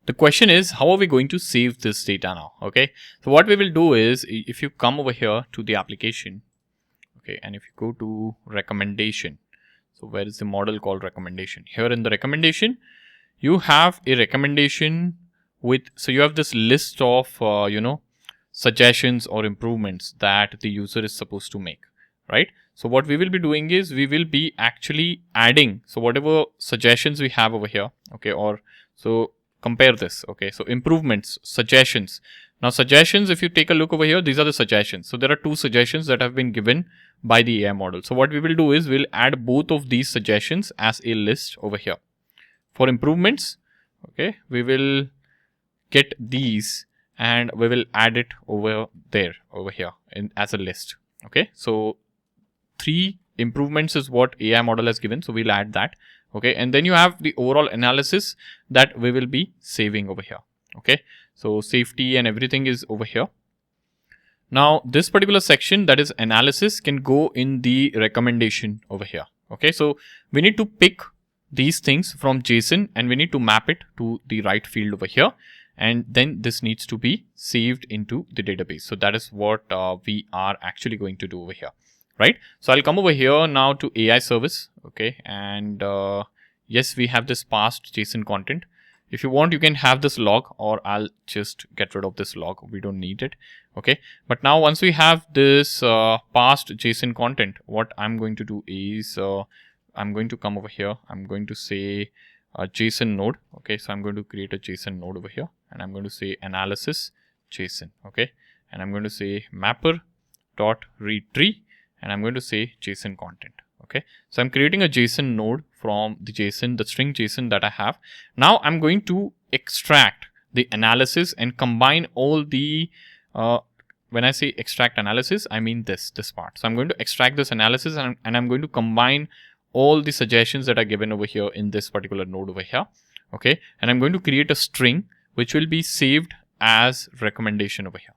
The question is, how are we going to save this data now? Okay, so what we will do is, if you come over here to the application, okay, and if you go to recommendation, so where is the model called recommendation? Here in the recommendation, you have a recommendation with, so you have this list of suggestions or improvements that the user is supposed to make, right? So what we will be doing is we will be actually adding, so whatever suggestions we have over here, okay, or so compare this. Okay, so improvements, suggestions. Now suggestions, if you take a look over here, these are the suggestions. So there are two suggestions that have been given by the AI model. So what we will do is we'll add both of these suggestions as a list over here. For improvements, okay, we will get these and we will add it over here as a list. Okay, so 3 improvements is what AI model has given, so we'll add that. Okay, and then you have the overall analysis that we will be saving over here. Okay, so safety and everything is over here. Now this particular section, that is analysis, can go in the recommendation over here. Okay, so we need to pick these things from JSON and we need to map it to the right field over here, and then this needs to be saved into the database. So that is what we are actually going to do over here, right? So I'll come over here now to AI service. Okay, and yes, we have this parsed JSON content. If you want, you can have this log, or I'll just get rid of this log. We don't need it. Okay, but now once we have this parsed JSON content, what I'm going to do is I'm going to come over here. I'm going to say a JSON node. Okay, so I'm going to create a JSON node over here, and I'm going to say analysis JSON. Okay, and I'm going to say mapper dot read tree, and I'm going to say JSON content. Okay, so I'm creating a JSON node from the JSON, the string JSON that I have. Now I'm going to extract the analysis and combine all the when I say extract analysis, I mean this part. So I'm going to extract this analysis and I'm going to combine all the suggestions that are given over here in this particular node over here. Okay, and I'm going to create a string which will be saved as recommendation over here.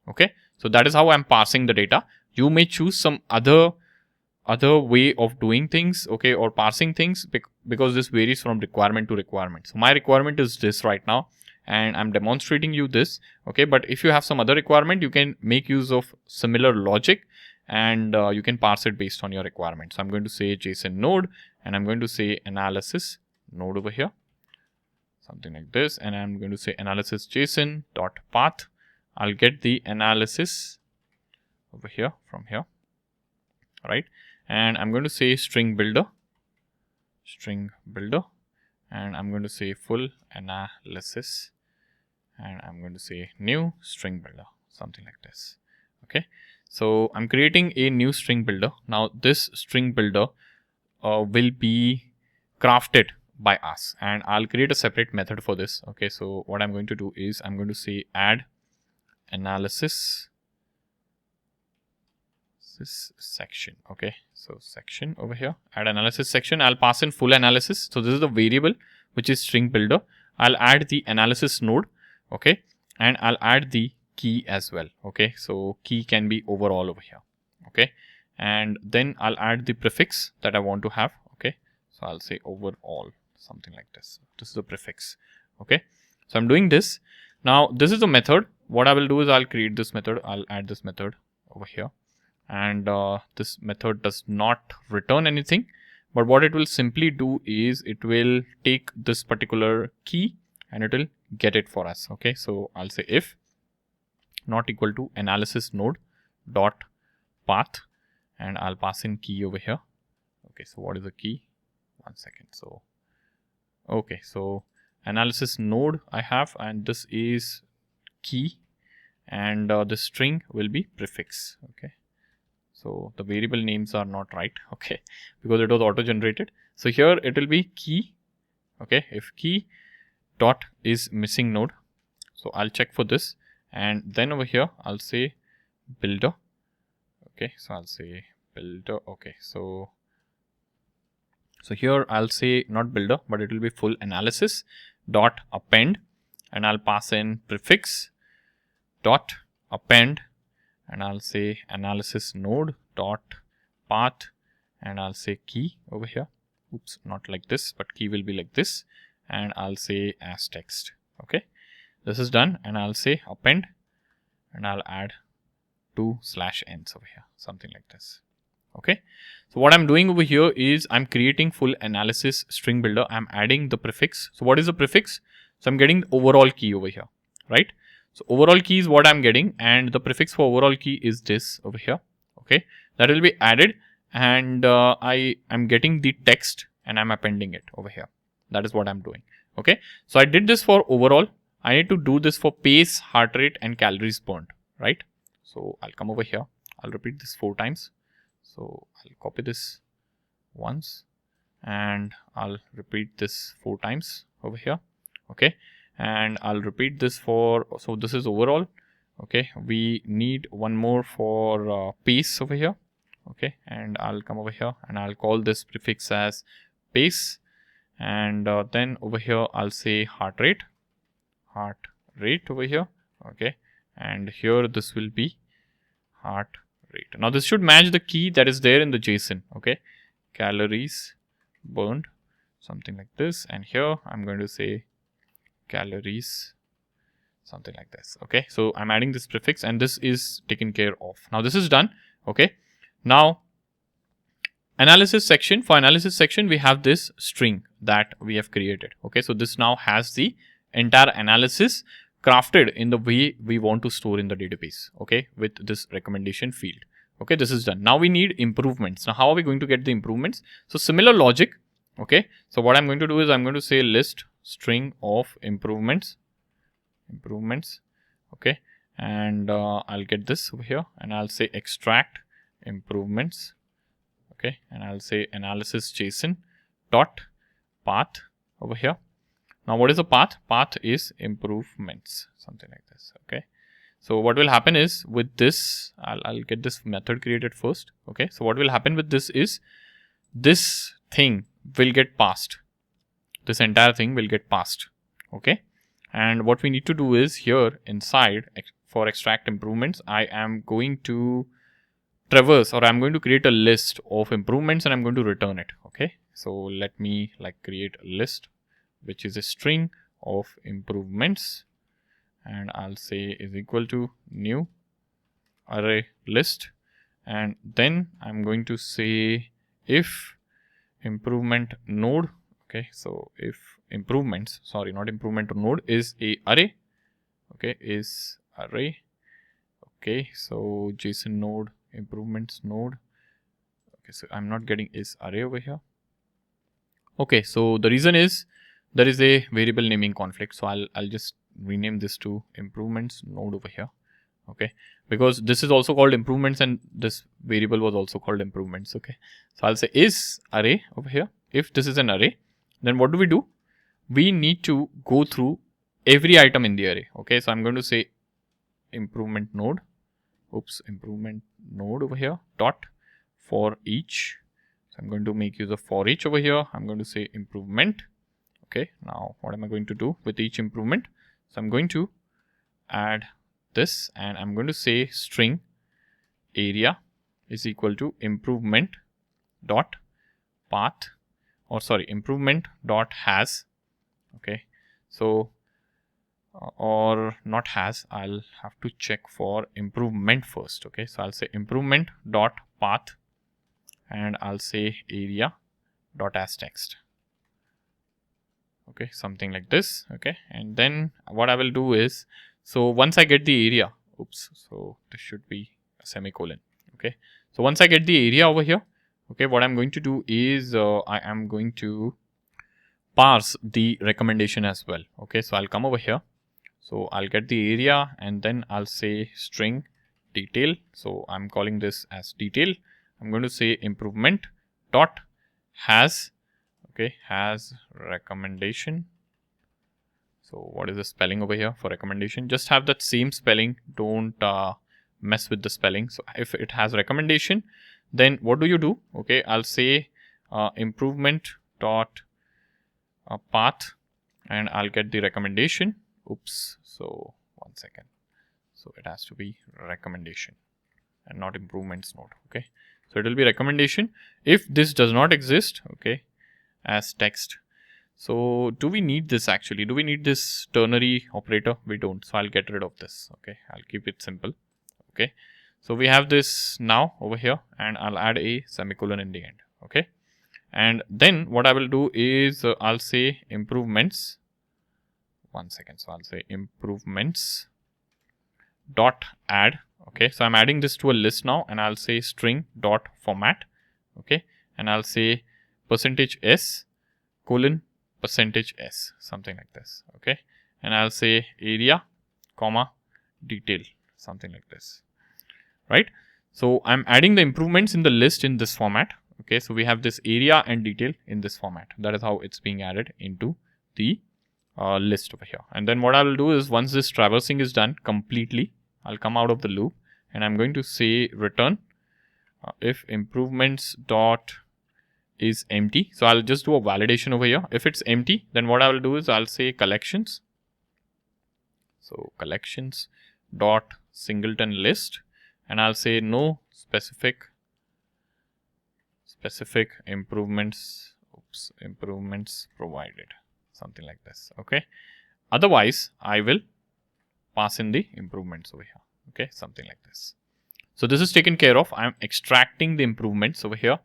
Okay, so that is how I'm parsing the data. You may choose some other way of doing things, okay, or parsing things, because this varies from requirement to requirement. So my requirement is this right now, and I'm demonstrating you this. Okay, but if you have some other requirement, you can make use of similar logic, and you can parse it based on your requirements. So I'm going to say JSON node, and I'm going to say analysis node over here. So something like this, and I'm going to say analysis JSON dot path. I'll get the analysis over here from here, right? And I'm going to say string builder, and I'm going to say full analysis, and I'm going to say new string builder, something like this. Okay, so I'm creating a new string builder. Now this string builder will be crafted by us, and I'll create a separate method for this. Okay, so what I'm going to do is I'm going to say add analysis this section. Okay, so section over here, add analysis section. I'll pass in full analysis. So this is the variable which is string builder. I'll add the analysis node. Okay, and I'll add the key as well. Okay, so key can be overall over here. Okay, and then I'll add the prefix that I want to have. Okay, so I'll say overall, something like this. This is the prefix. Okay, so I'm doing this. Now this is the method. What I will do is I'll create this method. I'll add this method over here, and this method does not return anything, but what it will simply do is it will take this particular key and it will get it for us. Okay, so I'll say if not equal to analysis node dot path, and I'll pass in key over here. Okay, so what is the key? 1 second. So okay, so analysis node I have, and this is key, and the string will be prefix. Okay, so the variable names are not right. Okay, because it was auto generated. So here it will be key. Okay, if key dot is missing node, so I'll check for this, and then over here I'll say builder. Okay, so I'll say builder. Okay, so here I'll say not builder, but it will be full analysis dot append, and I'll pass in prefix dot append, and I'll say analysis node dot path, and I'll say key over here. Oops, not like this, but key will be like this, and I'll say as text. Okay, this is done, and I'll say append, and I'll add 2/ends over here, something like this. Okay, so what I'm doing over here is I'm creating full analysis string builder. I'm adding the prefix. So what is the prefix? So I'm getting the overall key over here, right? So overall key is what I'm getting, and the prefix for overall key is this over here. Okay, that will be added, and I am getting the text and I'm appending it over here. That is what I'm doing. Okay, so I did this for overall. I need to do this for pace, heart rate, and calories burned, right? So I'll come over here. I'll repeat this 4 times. So I'll copy this once, and I'll repeat this 4 times over here. Okay, and I'll repeat this for, so this is overall. Okay, we need one more for pace over here. Okay, and I'll come over here and I'll call this prefix as pace, and then over here I'll say heart rate over here. Okay, and here this will be heart rate. Now this should match the key that is there in the JSON. Okay, calories burned, something like this, and here I'm going to say calories, something like this. Okay, so I'm adding this prefix, and this is taken care of. Now this is done. Okay, now analysis section. For analysis section, we have this string that we have created. Okay, so this now has the entire analysis crafted in the way we want to store in the database. Okay, with this recommendation field. Okay, this is done. Now we need improvements. Now how are we going to get the improvements? So similar logic. Okay, so what I'm going to do is I'm going to say list string of improvements. Okay, and I'll get this over here, and I'll say extract improvements. Okay, and I'll say analysis JSON dot path over here. Now what is the path? Path is improvements, something like this. Okay, so what will happen is with this, I'll get this method created first. Okay, so what will happen with this is this thing will get passed. This entire thing will get passed. Okay, and what we need to do is here inside for extract improvements, I am going to traverse, or I'm going to create a list of improvements, and I'm going to return it. Okay, so let me create a list which is a string of improvements, and I'll say is equal to new array list, and then I'm going to say if improvement node. Okay, so if improvements, sorry, not improvement node, is a array. Okay, is array. Okay, so JSON node, improvements node. Okay, so I'm not getting is array over here. Okay, so the reason is there is a variable naming conflict. So I'll just rename this to improvements node over here. Okay, because this is also called improvements and this variable was also called improvements. Okay, so I'll say is array over here. If this is an array, then what do? We need to go through every item in the array. Okay, so I'm going to say improvement node, improvement node over here dot for each. So I'm going to make use of for each over here. I'm going to say improvement. Okay, now what am I going to do with each improvement? So I'm going to add this and I'm going to say string area is equal to improvement dot path, or sorry, improvement dot has. Okay, so or not has, I'll have to check for improvement first. Okay, so I'll say improvement dot path and I'll say area dot as text. Okay, something like this. Okay, and then what I will do is, so once I get the area, so this should be a semicolon. Okay, so once I get the area over here, okay, what I'm going to do is I am going to parse the recommendation as well. Okay, so I'll come over here. So I'll get the area and then I'll say string detail. So I'm calling this as detail. I'm going to say improvement dot has. Okay, has recommendation. So what is the spelling over here for recommendation? Just have that same spelling. Don't mess with the spelling. So if it has recommendation, then what do? Okay, I'll say improvement dot path and I'll get the recommendation. So 1 second. So it has to be recommendation and not improvements node. Okay, so it will be recommendation. If this does not exist, okay, as text. So do we need this actually? Do we need this ternary operator? We don't. So I'll get rid of this. Okay, I'll keep it simple. Okay, so we have this now over here and I'll add a semicolon in the end. Okay, and then what I will do is I'll say improvements. 1 second. So I'll say improvements dot add. Okay, so I'm adding this to a list now and I'll say string dot format. Okay, and I'll say %s colon %s, something like this. Okay, and I'll say area comma detail, something like this. Right, so I'm adding the improvements in the list in this format. Okay, so we have this area and detail in this format. That is how it's being added into the list over here. And then what I will do is once this traversing is done completely, I'll come out of the loop and I'm going to say return if improvements dot is empty. So I'll just do a validation over here. If it's empty, then what I will do is I'll say collections. So collections dot singleton list and I'll say no specific improvements provided, something like this. Okay, otherwise I will pass in the improvements over here. Okay, something like this. So this is taken care of. I'm extracting the improvements over here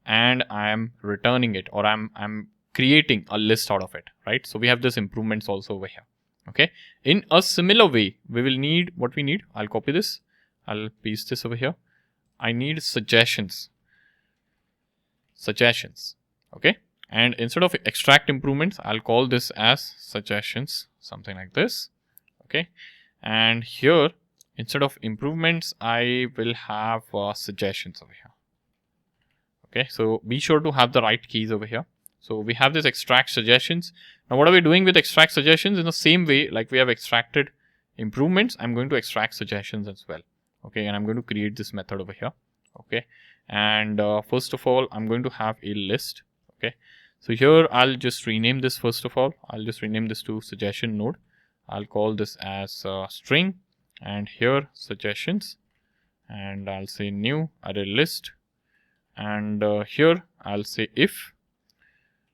and I am returning it, or I'm creating a list out of it, right? So we have this improvements also over here. Okay, in a similar way we will need what we need. I'll copy this, I'll paste this over here. I need suggestions. Okay, and instead of extract improvements, I'll call this as suggestions, something like this. Okay, and here instead of improvements I will have suggestions over here. Okay, so be sure to have the right keys over here. So we have this extract suggestions. Now what are we doing with extract suggestions? In the same way like we have extracted improvements, I'm going to extract suggestions as well. Okay, and I'm going to create this method over here. Okay, and first of all I'm going to have a list. Okay, so here I'll just rename this. First of all I'll just rename this to suggestion node. I'll call this as string and here suggestions, and I'll say new array list, and here I'll say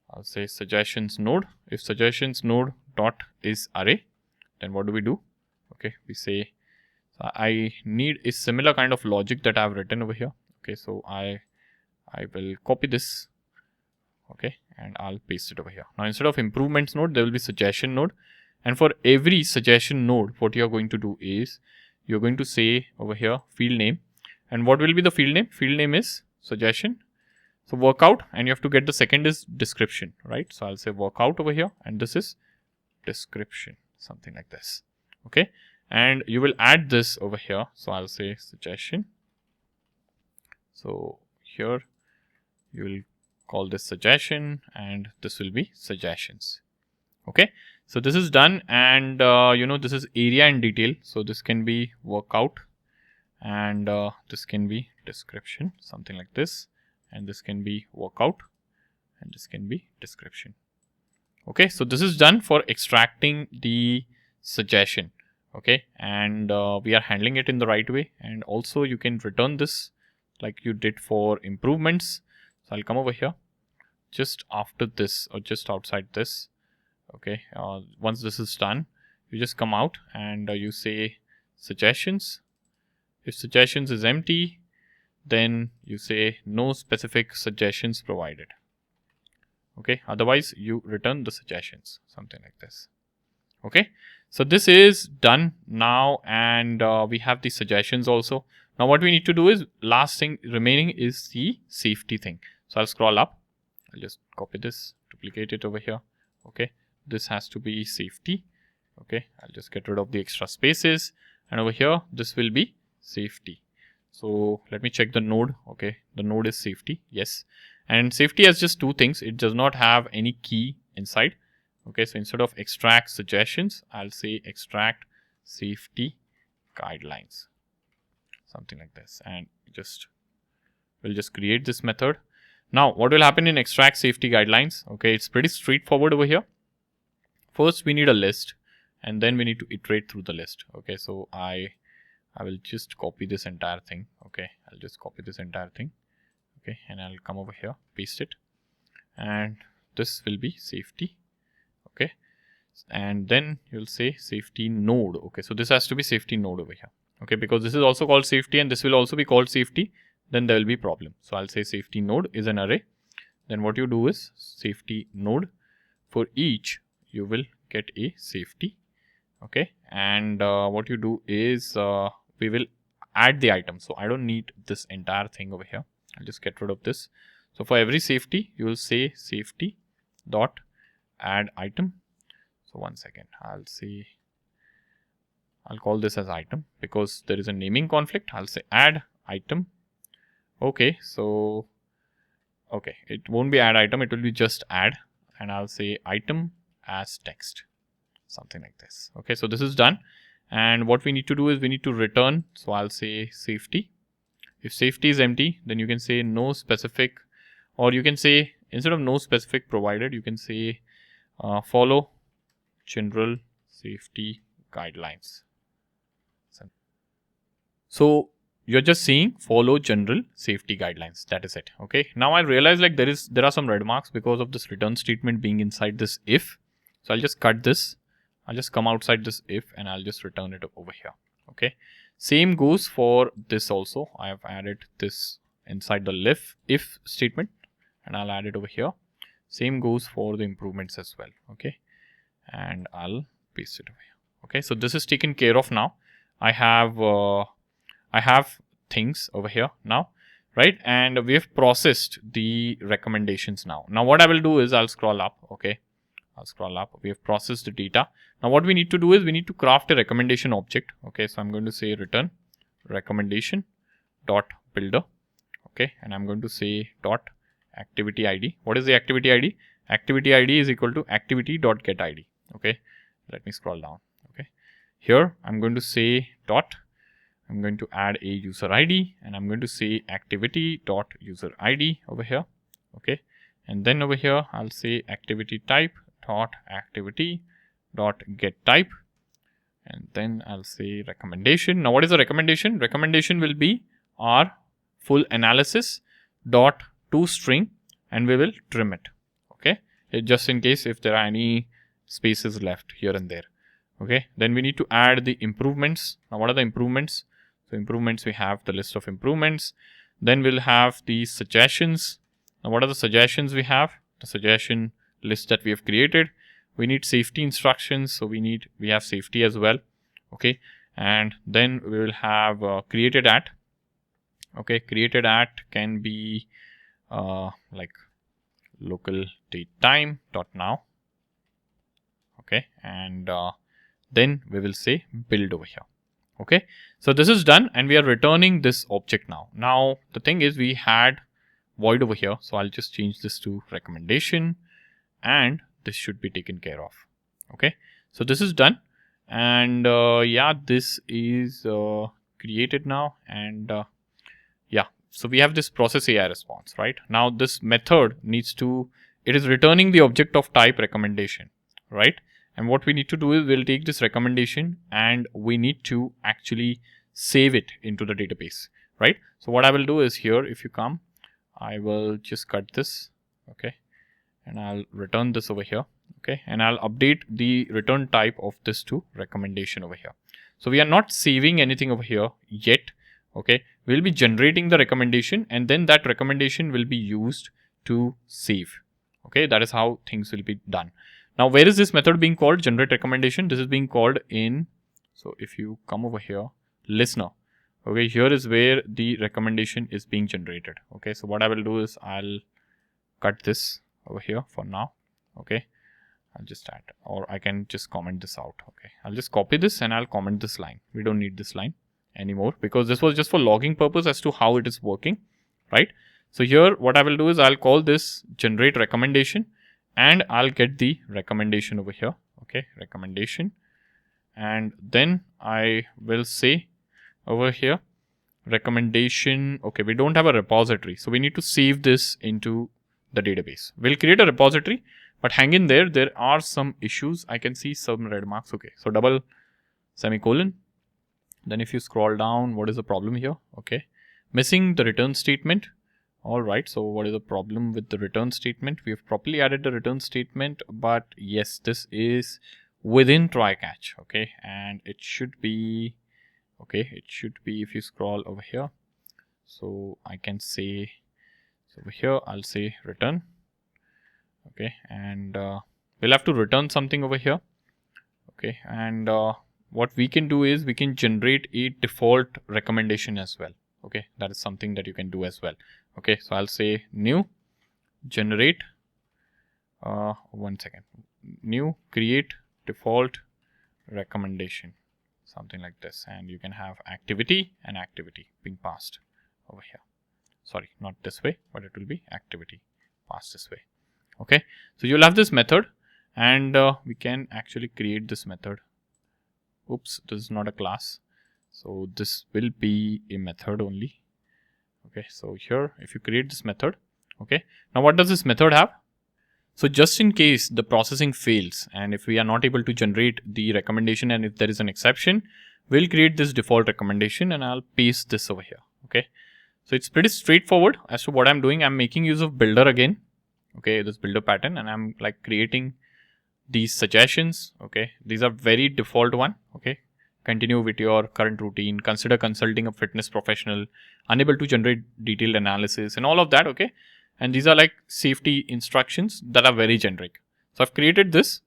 I'll say suggestions node. If suggestions node dot is array, then what do? Okay, we say I need a similar kind of logic that I've written over here. Okay, so I will copy this. Okay, and I'll paste it over here. Now instead of improvements node, there will be suggestion node. And for every suggestion node, what you're going to do is you're going to say over here field name. And what will be the field name? Field name is suggestion. So workout, and you have to get the second is description, right? So I'll say workout over here, and this is description, something like this. Okay. And you will add this over here. So I'll say suggestion. So here you will call this suggestion, and this will be suggestions. Okay. So this is done, and this is area in detail. So this can be workout, and this can be description, something like this, and this can be workout, and this can be description. Okay. So this is done for extracting the suggestion. Okay. And we are handling it in the right way. And also you can return this like you did for improvements. So I'll come over here just after this or just outside this. Okay. Once this is done, you just come out and you say suggestions. If suggestions is empty, then you say no specific suggestions provided. Okay. Otherwise you return the suggestions, something like this. Okay. So this is done now, and we have the suggestions also. Now what we need to do is last thing remaining is the safety thing. So I'll scroll up. I'll just copy this, duplicate it over here. Okay. This has to be safety. Okay. I'll just get rid of the extra spaces, and over here this will be safety. So let me check the node. Okay. The node is safety. Yes. And safety has just two things. It does not have any key inside. Okay. So instead of extract suggestions, I'll say extract safety guidelines, something like this, and we'll just create this method. Now what will happen in extract safety guidelines? Okay. It's pretty straightforward over here. First we need a list, and then we need to iterate through the list. Okay. So I will just copy this entire thing. Okay. I'll just copy this entire thing. Okay. And I'll come over here, paste it, and this will be safety. Okay. And then you'll say safety node. Okay. So this has to be safety node over here. Okay. Because this is also called safety, and this will also be called safety. Then there will be problem. So I'll say safety node is an array. Then what you do is safety node. For each, you will get a safety. Okay. And what you do is we will add the item. So I don't need this entire thing over here. I'll just get rid of this. So for every safety, you will say safety dot add item. So one second, I'll call this as item because there is a naming conflict. I'll say add item. Okay. So, okay. It won't be add item. It will be just add, and I'll say item as text, something like this. Okay. So this is done. And what we need to do is we need to return. So I'll say safety. If safety is empty, then you can say no specific, or you can say instead of no specific provided, you can say follow general safety guidelines. So you're just saying follow general safety guidelines. That is it. Okay. Now I realize like there are some red marks because of this return statement being inside this if. So I'll just cut this. I'll just come outside this if, and I'll just return it over here. Okay. Same goes for this also. I have added this inside the if statement, and I'll add it over here. Same goes for the improvements as well. Okay. And I'll paste it over here. Okay. So this is taken care of now. I have things over here now, right? And we have processed the recommendations now. Now what I will do is I'll scroll up. Okay. I'll scroll up. We have processed the data. Now what we need to do is we need to craft a recommendation object. Okay. So I'm going to say return recommendation dot builder. Okay. And I'm going to say dot activity ID. What is the activity ID? Activity ID is equal to activity dot get ID. Okay. Let me scroll down. Okay. Here I'm going to say dot. I'm going to add a user ID, and I'm going to say activity dot user ID over here. Okay. And then over here, I'll say activity type dot activity dot get type. And then I'll say recommendation. Now what is the recommendation? Recommendation will be our full analysis dot toString, and we will trim it. Okay. Just in case if there are any spaces left here and there. Okay. Then we need to add the improvements. Now what are the improvements? So improvements, we have the list of improvements. Then we'll have the suggestions. Now what are the suggestions we have? the suggestion list that we have created. We need safety instructions, so we have safety as well. Okay, and then we will have created at. Okay, created at can be like local date time dot now. Okay, and then we will say build over here. Okay, so this is done and we are returning this object now. Now the thing is, we had void over here, so I'll just change this to recommendation and this should be taken care of. Okay, so this is done, and yeah, this is created now, and yeah, so we have this process AI response. Right now this method needs to, it is returning the object of type recommendation, right? And what we need to do is we'll take this recommendation and we need to actually save it into the database, right? So what I will do is here, if you come, I will just cut this. Okay, and I'll return this over here. Okay, and I'll update the return type of this to recommendation over here. So we are not saving anything over here yet. Okay, we'll be generating the recommendation and then that recommendation will be used to save. Okay, that is how things will be done. Now, where is this method being called? Generate recommendation. This is being called in, so if you come over here, listener. Okay, here is where the recommendation is being generated. Okay, so what I will do is I'll cut this over here for now. Okay, I'll just add, or I can just comment this out. Okay, I'll just copy this and I'll comment this line. We don't need this line anymore because this was just for logging purpose as to how it is working, right? So here what I will do is I'll call this generate recommendation and I'll get the recommendation over here. Okay, recommendation, and then I will say over here recommendation. Okay, we don't have a repository, so we need to save this into the database. We'll create a repository, but hang in there. There are some issues. I can see some red marks. Okay, so double semicolon. Then if you scroll down, what is the problem here? Okay, missing the return statement. All right, so what is the problem with the return statement? We have properly added the return statement, but yes, this is within try catch. Okay, and it should be, okay, it should be, if you scroll over here, so I can say, so over here I'll say return. Okay, and we'll have to return something over here. Okay, and what we can do is we can generate a default recommendation as well. Okay, that is something that you can do as well. Okay, so I'll say new generate, one second, new create default recommendation, something like this, and you can have activity and activity being passed over here. Sorry, not this way, but it will be activity passed this way. Okay, so you'll have this method, and we can actually create this method. Oops, this is not a class, so this will be a method only. Okay, so here if you create this method, okay, now what does this method have? So just in case the processing fails and if we are not able to generate the recommendation and if there is an exception, we'll create this default recommendation and I'll paste this over here. Okay, so it's pretty straightforward as to what I'm doing. I'm making use of builder again. Okay, this builder pattern, and I'm like creating these suggestions. Okay, these are very default one. Okay, continue with your current routine, consider consulting a fitness professional, unable to generate detailed analysis and all of that. Okay, and these are like safety instructions that are very generic. So I've created this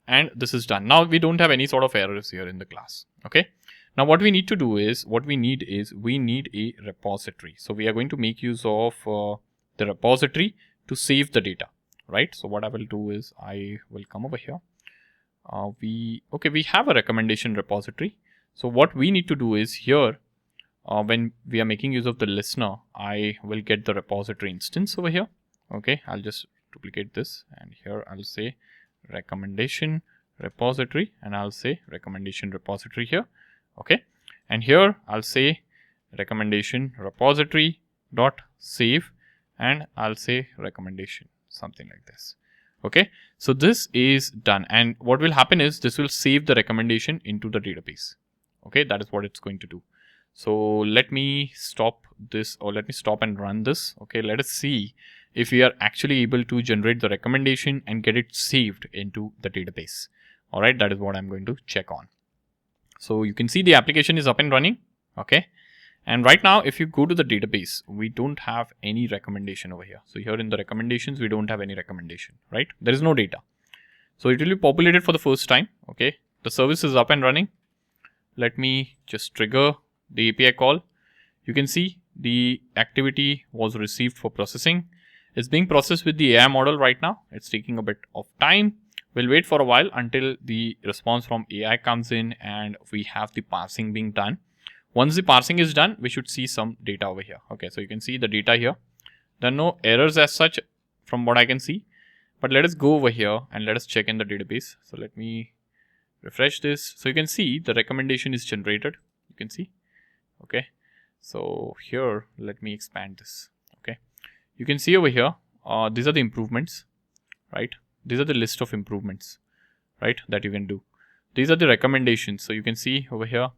and this is done. Now we don't have any sort of errors here in the class. Okay, now what we need to do is, we need a repository. So we are going to make use of the repository to save the data, right? So what I will do is I will come over here. We have a recommendation repository. So what we need to do is here, when we are making use of the listener, I will get the repository instance over here. Okay, I'll just duplicate this and here I'll say recommendation repository and I'll say recommendation repository here. Okay, and here I'll say recommendation repository dot save and I'll say recommendation, something like this. Okay, so this is done, and what will happen is this will save the recommendation into the database. Okay, that is what it's going to do. So let me stop this, or let me stop and run this. Okay, let us see if we are actually able to generate the recommendation and get it saved into the database. All right, that is what I'm going to check on. So you can see the application is up and running. Okay, And right now, if you go to the database, we don't have any recommendation over here. So here in the recommendations, we don't have any recommendation, right? There is no data. So it will be populated for the first time. Okay. The service is up and running. Let me just trigger the API call. You can see the activity was received for processing. It's being processed with the AI model right now. It's taking a bit of time. We'll wait for a while until the response from AI comes in and we have the parsing being done. Once the parsing is done, we should see some data over here. Okay, so you can see the data here. There are no errors as such from what I can see. But let us go over here and let us check in the database. So let me refresh this. So you can see the recommendation is generated. You can see. Okay. So here, let me expand this. Okay. You can see over here, these are the improvements, right? These are the list of improvements, right? That you can do. These are the recommendations. So you can see over here,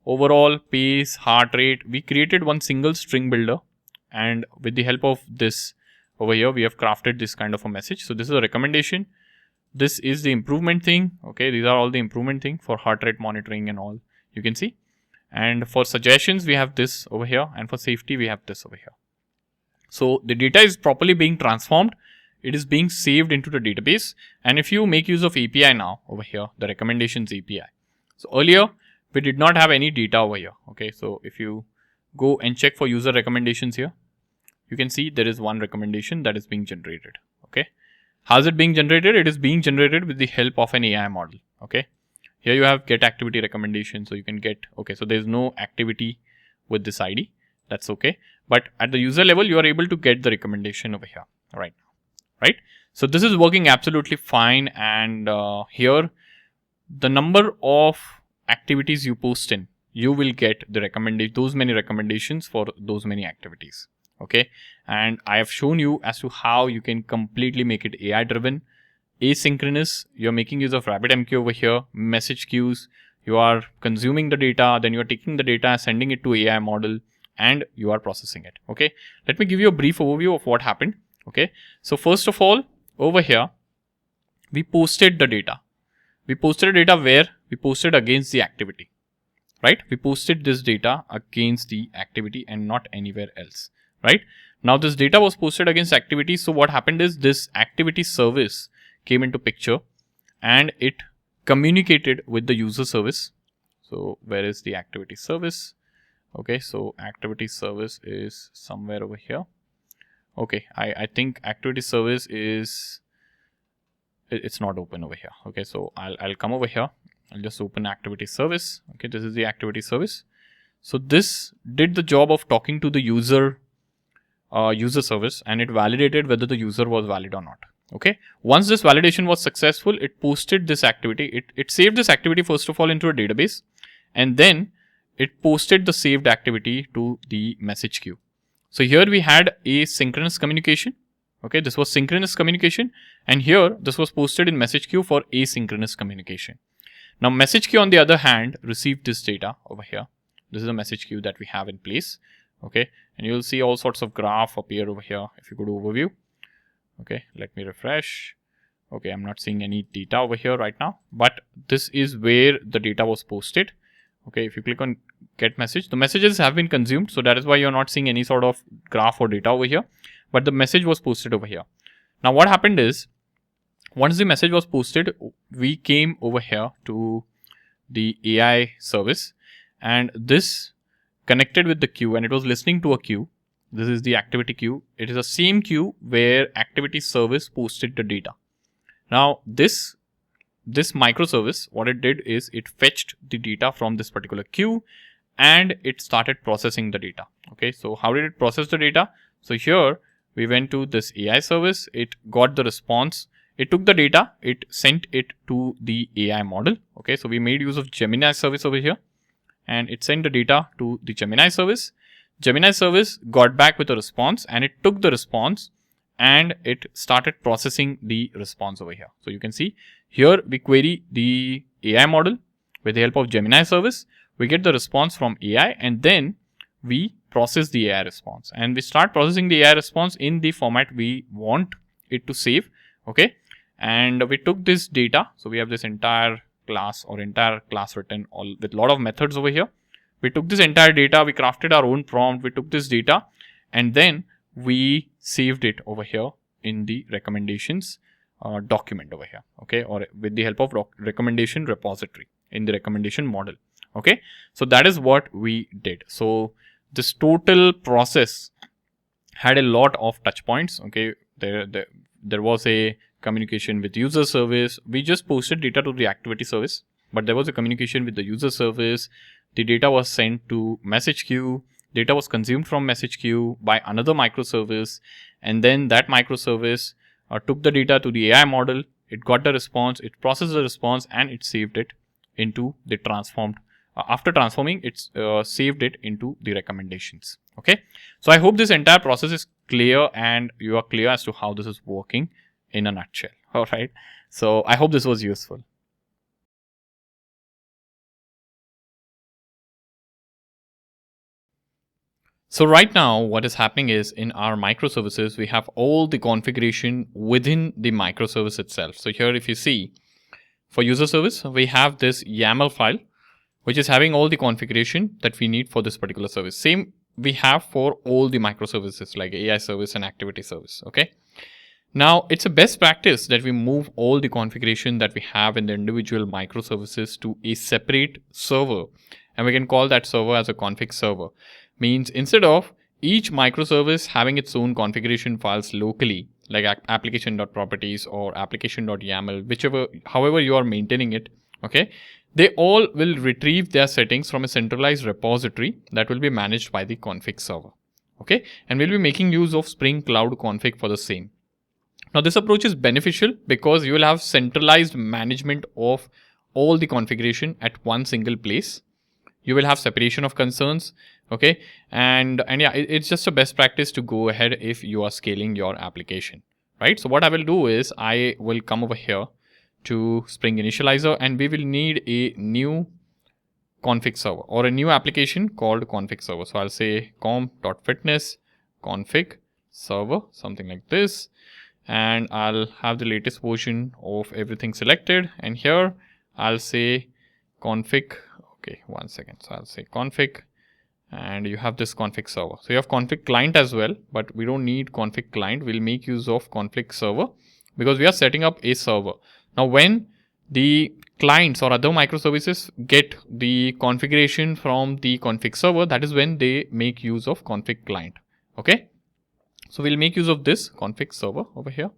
overall pace, heart rate. We created one single string builder, and with the help of this over here, we have crafted this kind of a message. So this is a recommendation. This is the improvement thing. Okay. These are all the improvement thing for heart rate monitoring and all. You can see. And for suggestions, we have this over here. And for safety, we have this over here. So the data is properly being transformed. It is being saved into the database. And if you make use of API now over here, the recommendations API. So earlier, we did not have any data over here. Okay. So if you go and check for user recommendations here, you can see there is one recommendation that is being generated. Okay. How is it being generated? It is being generated with the help of an AI model. Okay. Here you have get activity recommendation. So you can get, okay, so there's no activity with this ID. That's okay. But at the user level, you are able to get the recommendation over here right now, right? So this is working absolutely fine. And here, the number of activities you post in, you will get the those many recommendations for those many activities. Okay. And I have shown you as to how you can completely make it AI driven. Asynchronous, you're making use of RabbitMQ over here, message queues, you are consuming the data, then you're taking the data, sending it to AI model, and you are processing it. Okay. Let me give you a brief overview of what happened. Okay. So first of all, over here, we posted the data. We posted the data where? We posted against the activity, right? We posted this data against the activity and not anywhere else, right? Now this data was posted against activity. So what happened is this activity service came into picture and it communicated with the user service. So where is the activity service? Okay, so activity service is somewhere over here. Okay, I think activity service is, it's not open over here. Okay, so I'll come over here. I'll just open activity service. Okay, this is the activity service. So this did the job of talking to the user service, and it validated whether the user was valid or not. Okay. Once this validation was successful, it posted this activity. It saved this activity first of all into a database, and then it posted the saved activity to the message queue. So here we had a synchronous communication. Okay. This was synchronous communication, and here this was posted in message queue for asynchronous communication. Now message queue on the other hand received this data over here. This is a message queue that we have in place. Okay. And you'll see all sorts of graph appear over here if you go to overview. Okay, let me refresh. Okay, I'm not seeing any data over here right now, but this is where the data was posted. Okay, if you click on get message, the messages have been consumed. So that is why you're not seeing any sort of graph or data over here, but the message was posted over here. Now what happened is, once the message was posted, we came over here to the AI service, and this connected with the queue, and it was listening to a queue. This is the activity queue. It is the same queue where activity service posted the data. Now this microservice, what it did is it fetched the data from this particular queue and it started processing the data. Okay, so how did it process the data? So here we went to this AI service. It got the response. It took the data. It sent it to the AI model. Okay, so we made use of Gemini service over here, and it sent the data to the Gemini service. Gemini service got back with a response, and it took the response and it started processing the response over here. So you can see here we query the AI model with the help of Gemini service. We get the response from AI, and then we process the AI response, and we start processing the AI response in the format we want it to save. Okay, and we took this data. So we have this entire class written all with a lot of methods over here We took this entire data, we crafted our own prompt, we took this data, and then we saved it over here in the recommendations document over here, okay, or with the help of recommendation repository in the recommendation model. Okay, so that is what we did. So this total process had a lot of touch points. Okay, there was a communication with user service. We just posted data to the activity service, but there was a communication with the user service. The data was sent to message queue. Data was consumed from message queue by another microservice, and then that microservice took the data to the AI model. It got the response, it processed the response, and it saved it into the transformed. After transforming, it's saved it into the recommendations. Okay, so I hope this entire process is clear and you are clear as to how this is working in a nutshell. All right, so I hope this was useful. So right now, what is happening is in our microservices, we have all the configuration within the microservice itself. So here, if you see, for user service, we have this YAML file, which is having all the configuration that we need for this particular service. Same we have for all the microservices like AI service and activity service. Okay. Now, it's a best practice that we move all the configuration that we have in the individual microservices to a separate server, and we can call that server as a config server. Means instead of each microservice having its own configuration files locally, like application.properties or application.yaml, however you are maintaining it, okay, they all will retrieve their settings from a centralized repository that will be managed by the config server. Okay, and we'll be making use of Spring Cloud Config for the same. Now, this approach is beneficial because you will have centralized management of all the configuration at one single place. You will have separation of concerns. Okay, and yeah, it's just a best practice to go ahead if you are scaling your application, right? So what I will do is I will come over here to Spring Initializer, and we will need a new config server or a new application called config server. So I'll say com.fitness config server, something like this, and I'll have the latest version of everything selected, and here I'll say config. Okay, one second. So I'll say config, and you have this config server. So you have config client as well, but we don't need config client. We'll make use of config server because we are setting up a server. Now, when the clients or other microservices get the configuration from the config server, that is when they make use of config client. Okay, so we'll make use of this config server over here.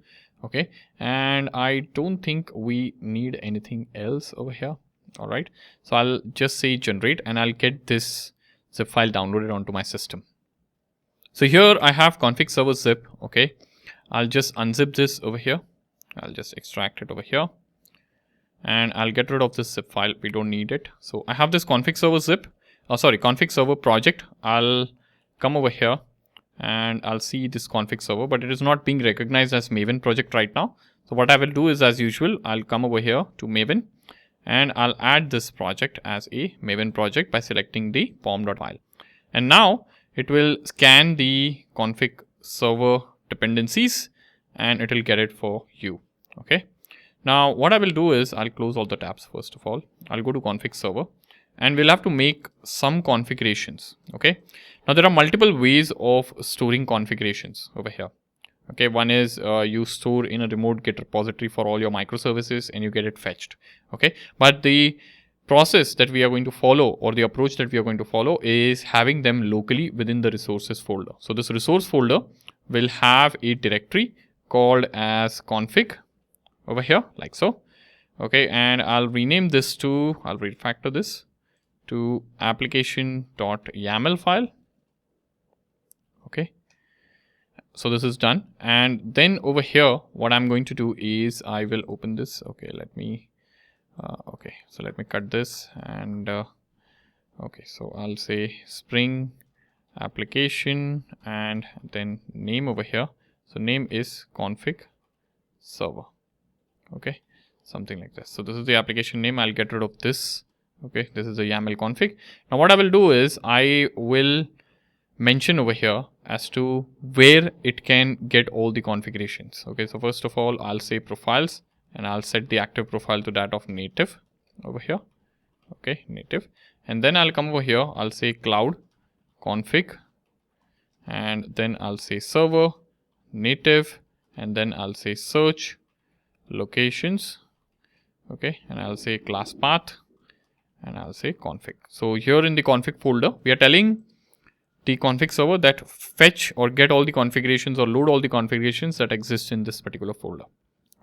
Okay, and I don't think we need anything else over here. All right, so I'll just say generate, and I'll get this zip file downloaded onto my system. So here I have config server zip. Okay, I'll just unzip this over here. I'll just extract it over here, and I'll get rid of this zip file. We don't need it. So I have this config server zip. Config server project. I'll come over here and I'll see this config server, but it is not being recognized as Maven project right now. So what I will do is, as usual, I'll come over here to Maven, and I'll add this project as a Maven project by selecting the pom.file. And now it will scan the config server dependencies and it will get it for you. Okay. Now what I will do is I'll close all the tabs first of all. I'll go to config server and we'll have to make some configurations. Okay. Now there are multiple ways of storing configurations over here. Okay, one is you store in a remote Git repository for all your microservices and you get it fetched. Okay, but the process that we are going to follow, or the approach that we are going to follow, is having them locally within the resources folder. So this resource folder will have a directory called as config over here, like so. Okay, and I'll rename this to, I'll refactor this to application.yaml file. Okay. So this is done, and then over here what I'm going to do is I will open this. Okay, let me cut this, and okay, so I'll say Spring application and then name over here. So name is config server. Okay, something like this. So this is the application name. I'll get rid of this. Okay, this is the YAML config. Now what I will do is I will mention over here as to where it can get all the configurations. Okay, so first of all I'll say profiles, and I'll set the active profile to that of native over here. Okay, native, And then I'll come over here, I'll say cloud config, and then I'll say server, native, and then I'll say search, locations, okay, and I'll say class path, and I'll say config. So here in the config folder, we are telling the config server that fetch or get all the configurations or load all the configurations that exist in this particular folder.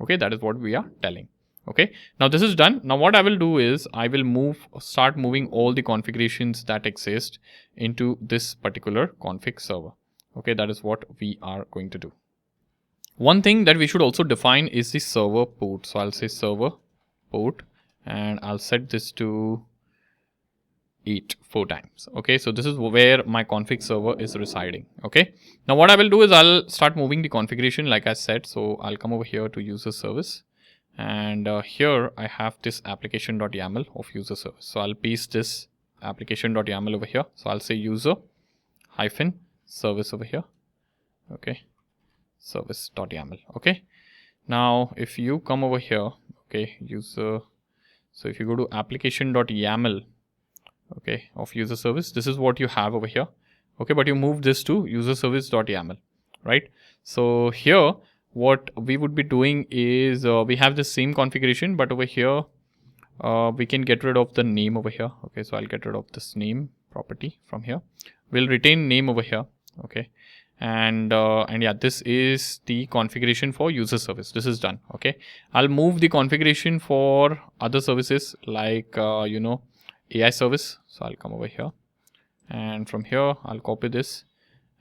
Okay, that is what we are telling. Okay, now this is done. Now what I will do is I will start moving all the configurations that exist into this particular config server. Okay, that is what we are going to do. One thing that we should also define is the server port. So I'll say server port, and I'll set this to 8 4 times. Okay, so this is where my config server is residing. Okay, now what I will do is I'll start moving the configuration like I said. So I'll come over here to user service, and here I have this application.yaml of user service. So I'll paste this application.yaml over here. So I'll say user hyphen service over here. Okay, service.yaml. Okay, now if you come over here, okay, user, so if you go to application.yaml, okay, of user service, this is what you have over here. Okay, but you move this to user service.yaml, right? So here what we would be doing is we have the same configuration, but over here we can get rid of the name over here. Okay, so I'll get rid of this name property from here. We'll retain name over here. Okay, and yeah, this is the configuration for user service. This is done. Okay, I'll move the configuration for other services like AI service. So I'll come over here, and from here I'll copy this,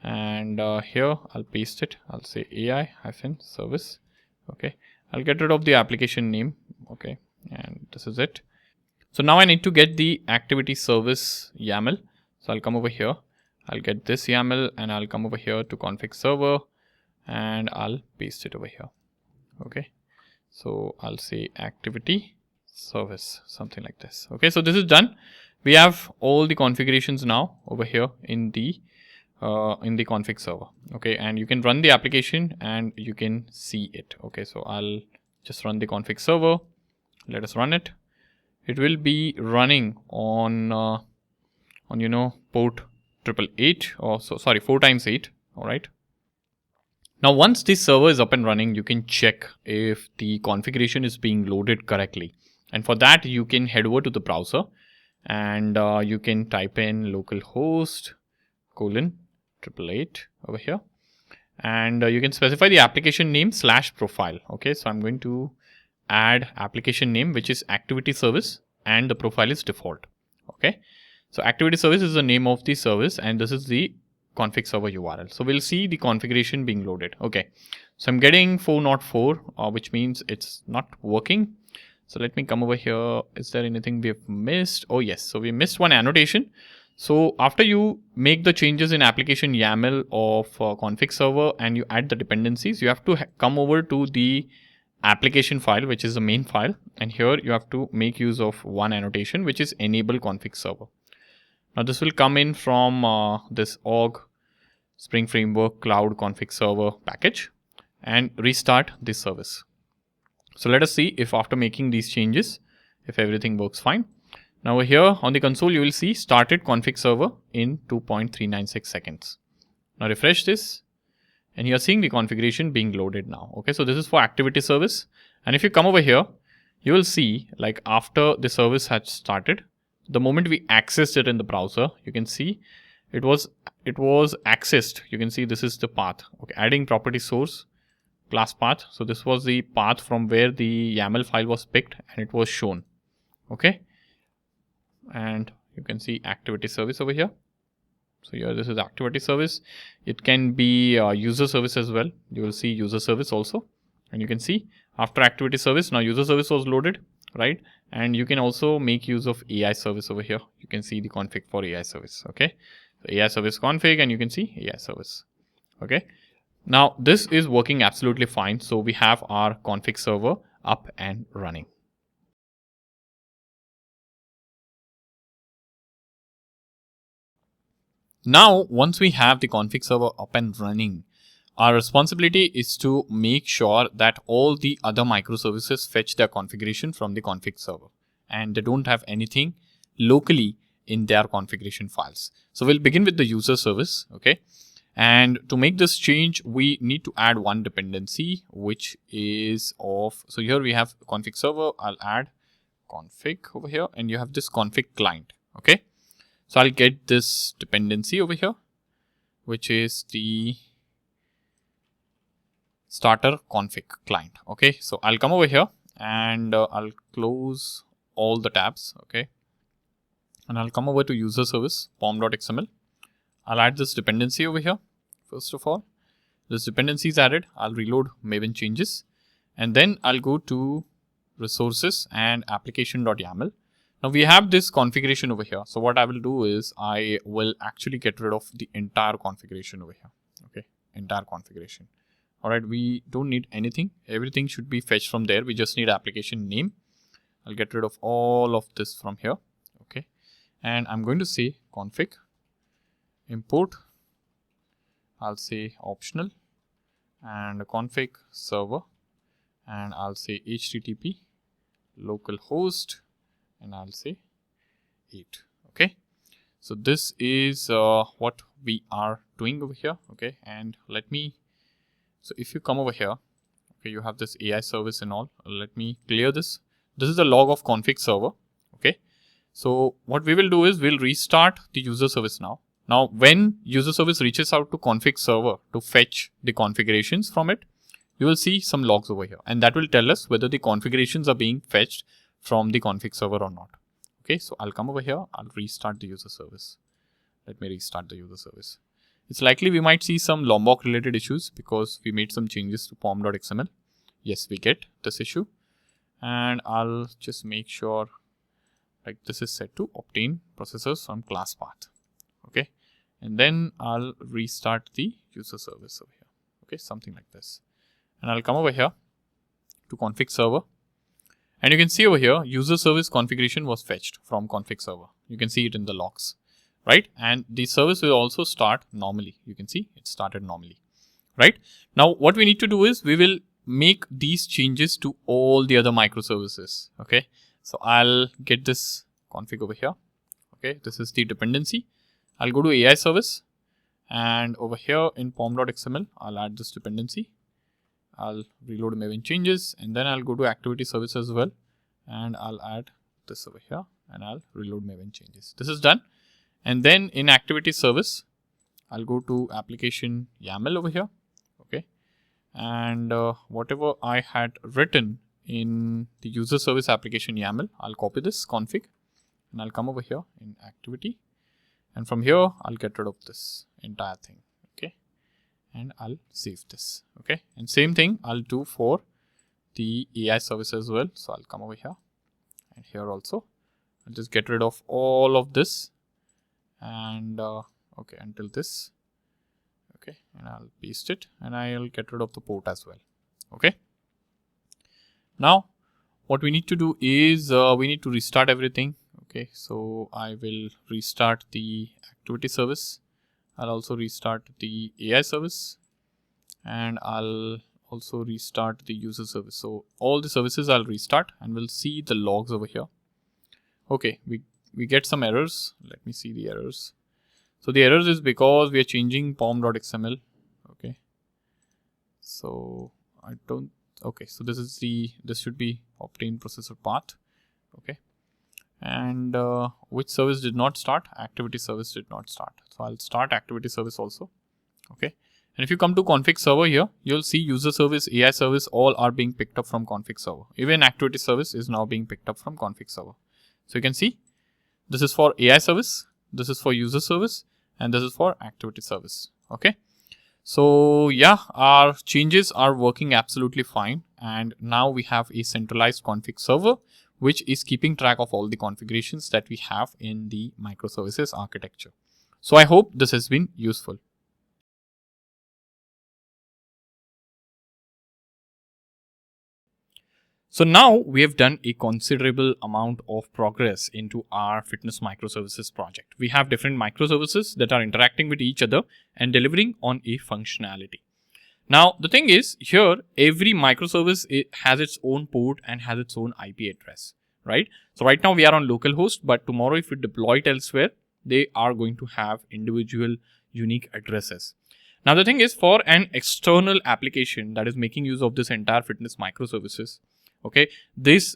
and here I'll paste it. I'll say AI hyphen service. Okay, I'll get rid of the application name. Okay, and this is it. So now I need to get the activity service YAML. So I'll come over here, I'll get this YAML, and I'll come over here to config server, and I'll paste it over here. Okay, so I'll say activity service, something like this. Okay, so this is done. We have all the configurations now over here in the config server. Okay, and you can run the application and you can see it. Okay, so I'll just run the config server. Let us run it. It will be running on port 888, or so sorry, 4 times 8. All right. Now once this server is up and running, you can check if the configuration is being loaded correctly. And for that, you can head over to the browser, and you can type in localhost : 888 over here, and you can specify the application name /profile. Okay, so I'm going to add application name, which is activity service, and the profile is default. Okay, so activity service is the name of the service, and this is the config server URL. So we'll see the configuration being loaded. Okay, so I'm getting 404, which means it's not working. So let me come over here. Is there anything we have missed? Oh yes, so we missed one annotation. So after you make the changes in application YAML of config server and you add the dependencies, you have to come over to the application file, which is the main file, and here you have to make use of one annotation, which is enable config server. Now this will come in from this org Spring Framework Cloud Config Server package and restart this service. So let us see if after making these changes, if everything works fine. Now here on the console, you will see started config server in 2.396 seconds. Now refresh this, and you are seeing the configuration being loaded now. Okay, so this is for activity service. And if you come over here, you will see like after the service had started, the moment we accessed it in the browser, you can see it was accessed. You can see this is the path. Okay, adding property source class path. So this was the path from where the YAML file was picked, and it was shown. Okay, and you can see activity service over here. So here this is activity service. It can be user service as well. You will see user service also, and you can see after activity service, now user service was loaded, right? And you can also make use of AI service over here. You can see the config for AI service. Okay, so AI service config, and you can see AI service. Okay, now this is working absolutely fine. So we have our config server up and running. Now, once we have the config server up and running, our responsibility is to make sure that all the other microservices fetch their configuration from the config server, and they don't have anything locally in their configuration files. So we'll begin with the user service. Okay. And to make this change, we need to add one dependency, which is of, so here we have config server. I'll add config over here, and you have this config client. Okay. So I'll get this dependency over here, which is the starter config client. Okay. So I'll come over here and I'll close all the tabs. Okay. And I'll come over to user service pom.xml. I'll add this dependency over here. First of all, this dependency is added. I'll reload Maven changes, and then I'll go to resources and application.yaml. Now we have this configuration over here. So what I will do is I will actually get rid of the entire configuration over here. Okay, entire configuration. All right, we don't need anything. Everything should be fetched from there. We just need application name. I'll get rid of all of this from here. Okay, and I'm going to say config import. I'll say optional and config server, and I'll say HTTP localhost, and I'll say 8. Okay, so this is what we are doing over here. Okay, and let me, so if you come over here, okay, you have this AI service and all. Let me clear this. This is the log of config server. Okay, so what we will do is we'll restart the user service now. Now, when user service reaches out to config server to fetch the configurations from it, you will see some logs over here, and that will tell us whether the configurations are being fetched from the config server or not. Okay, so I'll come over here. I'll restart the user service. Let me restart the user service. It's likely we might see some Lombok related issues because we made some changes to pom.xml. Yes, we get this issue, and I'll just make sure like this is set to obtain processors from class path. Okay. And then I'll restart the user service over here. Okay, something like this. And I'll come over here to config server. And you can see over here, user service configuration was fetched from config server. You can see it in the logs, right? And the service will also start normally. You can see it started normally, right? Now, what we need to do is we will make these changes to all the other microservices. Okay, so I'll get this config over here. Okay, this is the dependency. I'll go to AI service, and over here in pom.xml, I'll add this dependency. I'll reload Maven changes, and then I'll go to activity service as well, and I'll add this over here, and I'll reload Maven changes. This is done. And then in activity service, I'll go to application YAML over here. Okay, and whatever I had written in the user service application YAML, I'll copy this config, and I'll come over here in activity. And from here, I'll get rid of this entire thing. Okay, and I'll save this. Okay, and same thing I'll do for the AI service as well. So I'll come over here, and here also I'll just get rid of all of this, and okay, until this. Okay, and I'll paste it, and I'll get rid of the port as well. Okay, now what we need to do is we need to restart everything. Okay, so I will restart the activity service. I'll also restart the AI service, and I'll also restart the user service. So all the services I'll restart, and we'll see the logs over here. Okay, we get some errors. Let me see the errors. So the errors is because we are changing pom.xml. Okay, so I don't. Okay, so this should be obtain processor path. Okay. And which service did not start? Activity service did not start. So I'll start activity service also. Okay. And if you come to config server here, you'll see user service, AI service, all are being picked up from config server. Even activity service is now being picked up from config server. So you can see this is for AI service, this is for user service, and this is for activity service. Okay. So yeah, our changes are working absolutely fine. And now we have a centralized config server, which is keeping track of all the configurations that we have in the microservices architecture. So I hope this has been useful. So now we have done a considerable amount of progress into our fitness microservices project. We have different microservices that are interacting with each other and delivering on a functionality. Now, the thing is here, every microservice has its own port and has its own IP address, right? So right now we are on localhost, but tomorrow if we deploy it elsewhere, they are going to have individual unique addresses. Now the thing is, for an external application that is making use of this entire fitness microservices, okay, this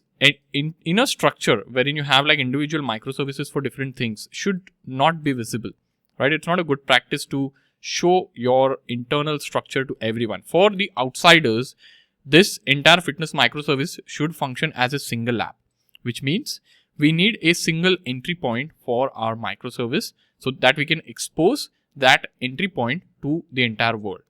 in a structure wherein you have like individual microservices for different things should not be visible, right? It's not a good practice to show your internal structure to everyone. For the outsiders, this entire fitness microservice should function as a single app, which means we need a single entry point for our microservice so that we can expose that entry point to the entire world.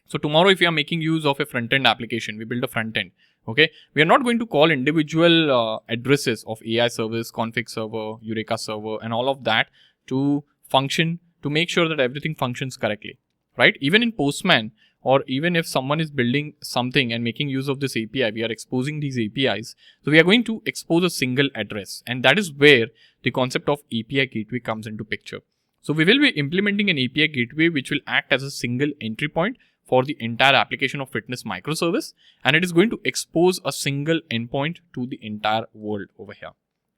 So tomorrow, if we are making use of a front-end application, we build a front-end, okay? We are not going to call individual addresses of AI service, config server, Eureka server, and all of that to function, to make sure that everything functions correctly, right? Even in Postman, or even if someone is building something and making use of this API, we are exposing these APIs. So we are going to expose a single address, and that is where the concept of API gateway comes into picture. So we will be implementing an API gateway which will act as a single entry point for the entire application of fitness microservice, and it is going to expose a single endpoint to the entire world over here.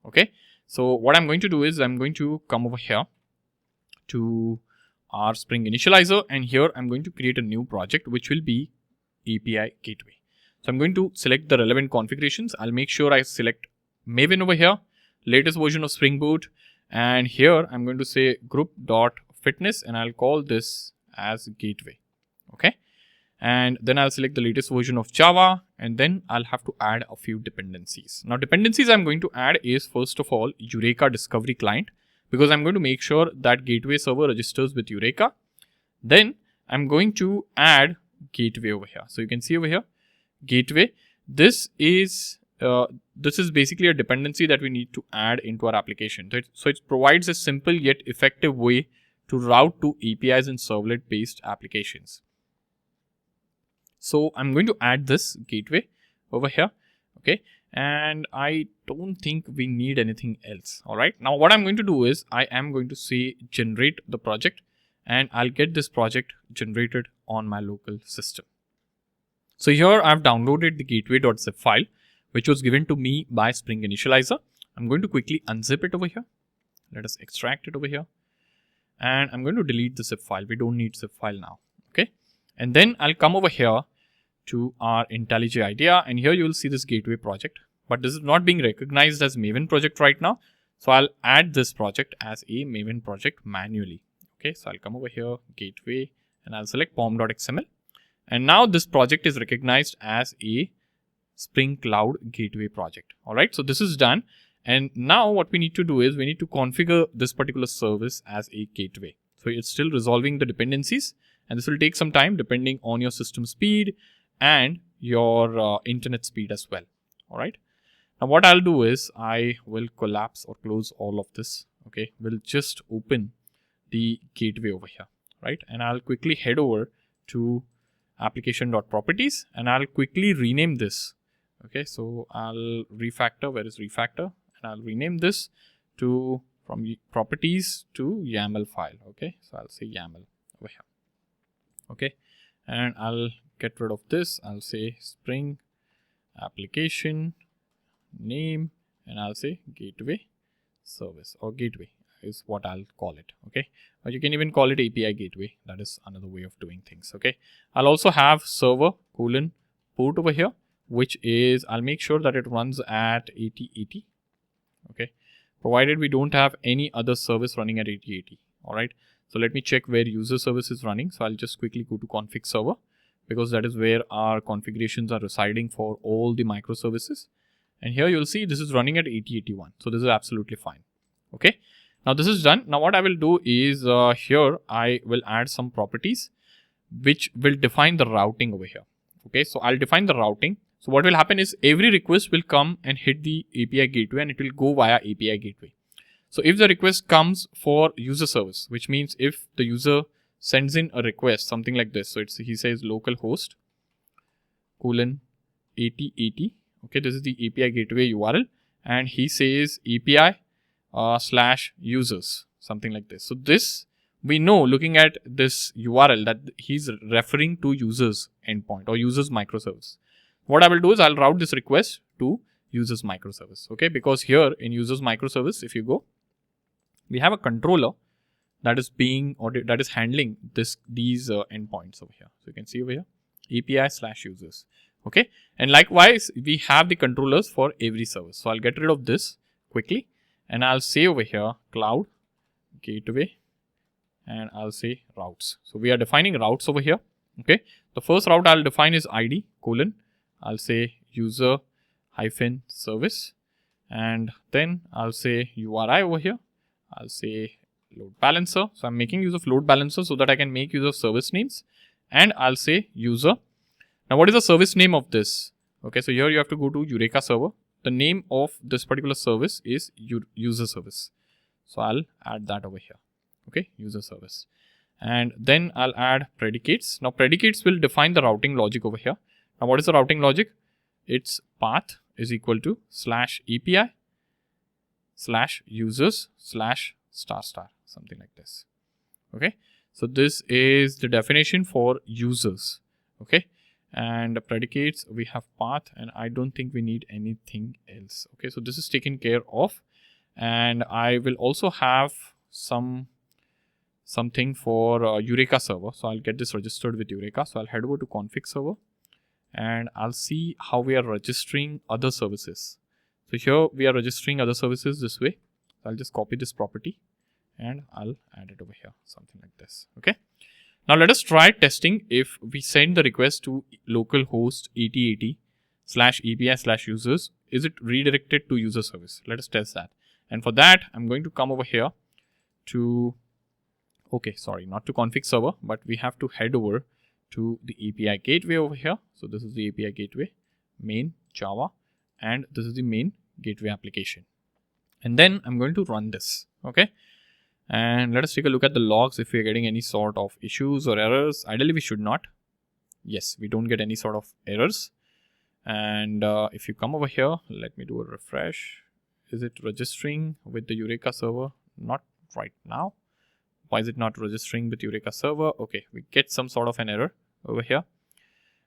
Okay. So what I'm going to do is I'm going to come over here to our Spring Initializer, and here I'm going to create a new project which will be API gateway. So I'm going to select the relevant configurations. I'll make sure I select Maven over here, latest version of Spring Boot, and here I'm going to say group.fitness, and I'll call this as gateway. Okay. And then I'll select the latest version of Java, and then I'll have to add a few dependencies. Now dependencies I'm going to add is, first of all, Eureka Discovery Client, because I'm going to make sure that gateway server registers with Eureka. Then I'm going to add gateway over here. So you can see over here, gateway. This is basically a dependency that we need to add into our application. So it provides a simple yet effective way to route to APIs and servlet-based applications. So I'm going to add this gateway over here, okay? And I don't think we need anything else. All right. Now what I'm going to do is I am going to say generate the project, and I'll get this project generated on my local system. So here I've downloaded the gateway.zip file, which was given to me by Spring Initializer. I'm going to quickly unzip it over here. Let us extract it over here. And I'm going to delete the zip file. We don't need zip file now. Okay. And then I'll come over here to our IntelliJ IDEA, and here you will see this gateway project, but this is not being recognized as Maven project right now. So I'll add this project as a Maven project manually. Okay, so I'll come over here, gateway, and I'll select pom.xml. And now this project is recognized as a Spring Cloud Gateway project. All right, so this is done. And now what we need to do is we need to configure this particular service as a gateway. So it's still resolving the dependencies, and this will take some time depending on your system speed and your internet speed as well. All right. Now what I'll do is I will collapse or close all of this. Okay. We'll just open the gateway over here. Right. And I'll quickly head over to application.properties, and I'll quickly rename this. Okay. So I'll refactor. Where is refactor? And I'll rename this to from properties to YAML file. Okay. So I'll say YAML over here. Okay. And I'll get rid of this. I'll say Spring application name, and I'll say gateway service, or gateway is what I'll call it. Okay. Or you can even call it API gateway. That is another way of doing things. Okay. I'll also have server : port over here, which is, I'll make sure that it runs at 8080. Okay. Provided we don't have any other service running at 8080. All right. So let me check where user service is running. So I'll just quickly go to config server, because that is where our configurations are residing for all the microservices. And here you'll see this is running at 8081. So this is absolutely fine. Okay. Now this is done. Now what I will do is here I will add some properties which will define the routing over here. Okay. So I'll define the routing. So what will happen is every request will come and hit the API gateway, and it will go via API gateway. So if the request comes for user service, which means if the user sends in a request, something like this. So he says localhost : 8080. Okay, this is the API gateway URL, and he says API / users, something like this. So this, we know looking at this URL that he's referring to users endpoint or users microservice. What I will do is I'll route this request to users microservice. Okay, because here in users microservice, if you go, we have a controller that is being or that is handling these endpoints over here. So you can see over here API/users. Okay, and likewise we have the controllers for every service. So I'll get rid of this quickly, and I'll say over here cloud gateway, and I'll say routes. So we are defining routes over here. Okay, the first route I'll define is ID : I'll say user hyphen service, and then I'll say URI over here. I'll say load balancer. So I'm making use of load balancer so that I can make use of service names, and I'll say user. Now what is the service name of this? Okay, so here you have to go to Eureka server. The name of this particular service is user service. So I'll add that over here. Okay, user service. And then I'll add predicates. Now predicates will define the routing logic over here. Now what is the routing logic? It's path is equal to /API /users /*, something like this. Okay, so this is the definition for users. Okay, and the predicates, we have path, and I don't think we need anything else. Okay, so this is taken care of, and I will also have something for Eureka server. So I'll get this registered with Eureka. So I'll head over to config server, and I'll see how we are registering other services. So here we are registering other services this way. I'll just copy this property and I'll add it over here, something like this. Okay. Now let us try testing if we send the request to localhost 8080 /API/users, is it redirected to user service? Let us test that. And for that, I'm going to come over here to, okay, sorry, not to config server, but we have to head over to the API gateway over here. So this is the API gateway, main Java, and this is the main gateway application. And then I'm going to run this. Okay. And let us take a look at the logs if we're getting any sort of issues or errors. Ideally, we should not. Yes, we don't get any sort of errors. And if you come over here, let me do a refresh. Is it registering with the Eureka server? Not right now. Why is it not registering with Eureka server? Okay, we get some sort of an error over here.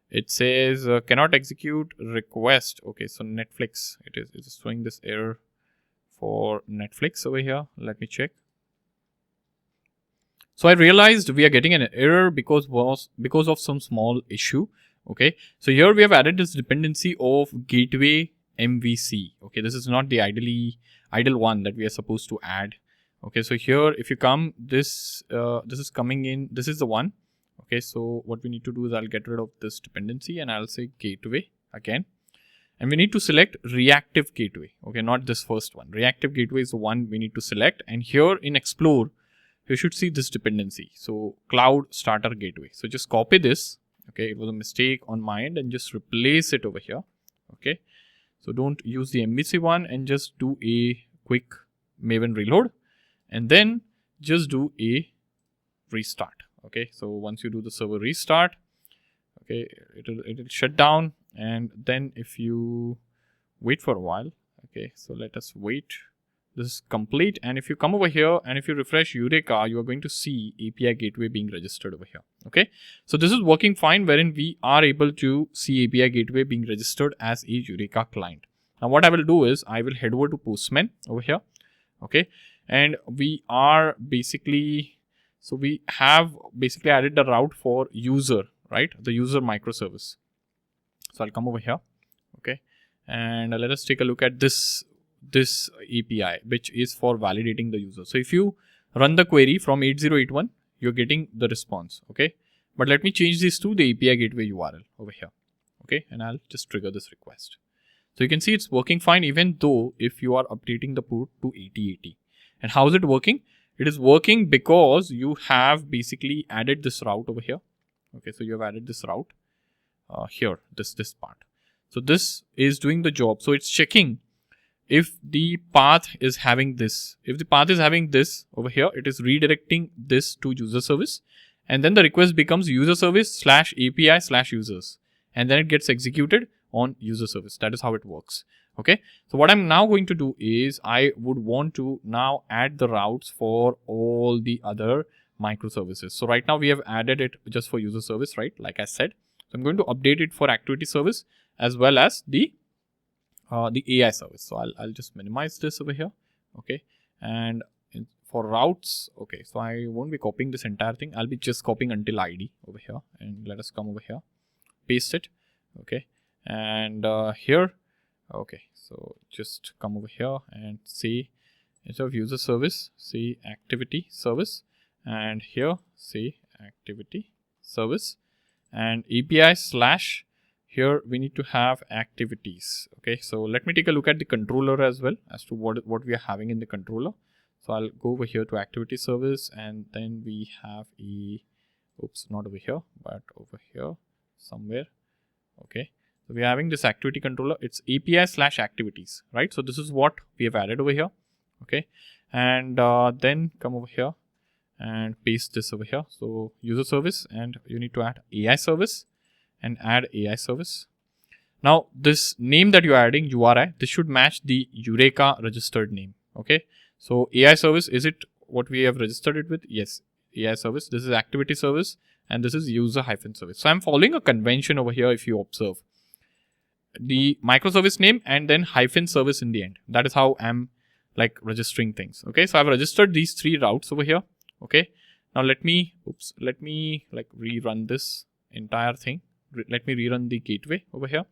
It says cannot execute request. Okay, so Netflix, it is showing this error for Netflix over here. Let me check. So I realized we are getting an error because of some small issue. Okay, so here we have added this dependency of gateway MVC. Okay, this is not the idle one that we are supposed to add. Okay, so here if you come, this is coming in. This is the one. Okay, so what we need to do is I'll get rid of this dependency and I'll say gateway again. And we need to select reactive gateway. Okay, not this first one. Reactive gateway is the one we need to select. And here in Explore, you should see this dependency. So cloud starter gateway. So just copy this. Okay, it was a mistake on my end, and just replace it over here. Okay, so don't use the MVC one and just do a quick Maven reload, and then just do a restart. Okay, so once you do the server restart, okay, it'll shut down, and then if you wait for a while, okay, so let us wait. This is complete, and if you come over here and if you refresh Eureka, you are going to see API gateway being registered over here. Okay, so this is working fine, wherein we are able to see API gateway being registered as a Eureka client. Now what I will do is I will head over to Postman over here. Okay, and we are basically, so we have basically added the route for user, right? The user microservice. So I'll come over here. Okay, and let us take a look at this API, which is for validating the user. So if you run the query from 8081, you're getting the response. Okay, but let me change this to the API gateway URL over here. Okay, and I'll just trigger this request. So you can see it's working fine, even though if you are updating the port to 8080. And how is it working? It is working because you have basically added this route over here. Okay, so you have added this route here, this part. So this is doing the job. So it's checking if the path is having this. If the path is having this over here, it is redirecting this to user service, and then the request becomes user service /API/users, and then it gets executed on user service. That is how it works. Okay, so what I'm now going to do is I would want to now add the routes for all the other microservices. So right now we have added it just for user service, right? Like I said, so I'm going to update it for activity service as well as the the AI service. So I'll just minimize this over here. Okay. And for routes, okay, so I won't be copying this entire thing. I'll be just copying until ID over here, and let us come over here, paste it. Okay. And here, okay, so just come over here and say, instead of user service, say activity service, and here say activity service, and API slash, here we need to have activities. Okay, so let me take a look at the controller as well as to what we are having in the controller. So I'll go over here to activity service, and then we have a, oops, not over here, but over here somewhere. Okay, so we are having this activity controller. It's API slash activities, right? So this is what we have added over here. Okay, and then come over here and paste this over here. So user service, and you need to add AI service and add AI service. Now this name that you're adding, URI, this should match the Eureka registered name. Okay, so AI service, is it what we have registered it with? Yes, AI service. This is activity service, and this is user hyphen service. So I'm following a convention over here. If you observe the microservice name and then hyphen service in the end, that is how I'm like registering things. Okay, so I've registered these 3 routes over here. Okay, now let me like rerun this entire thing. Let me rerun the gateway over here.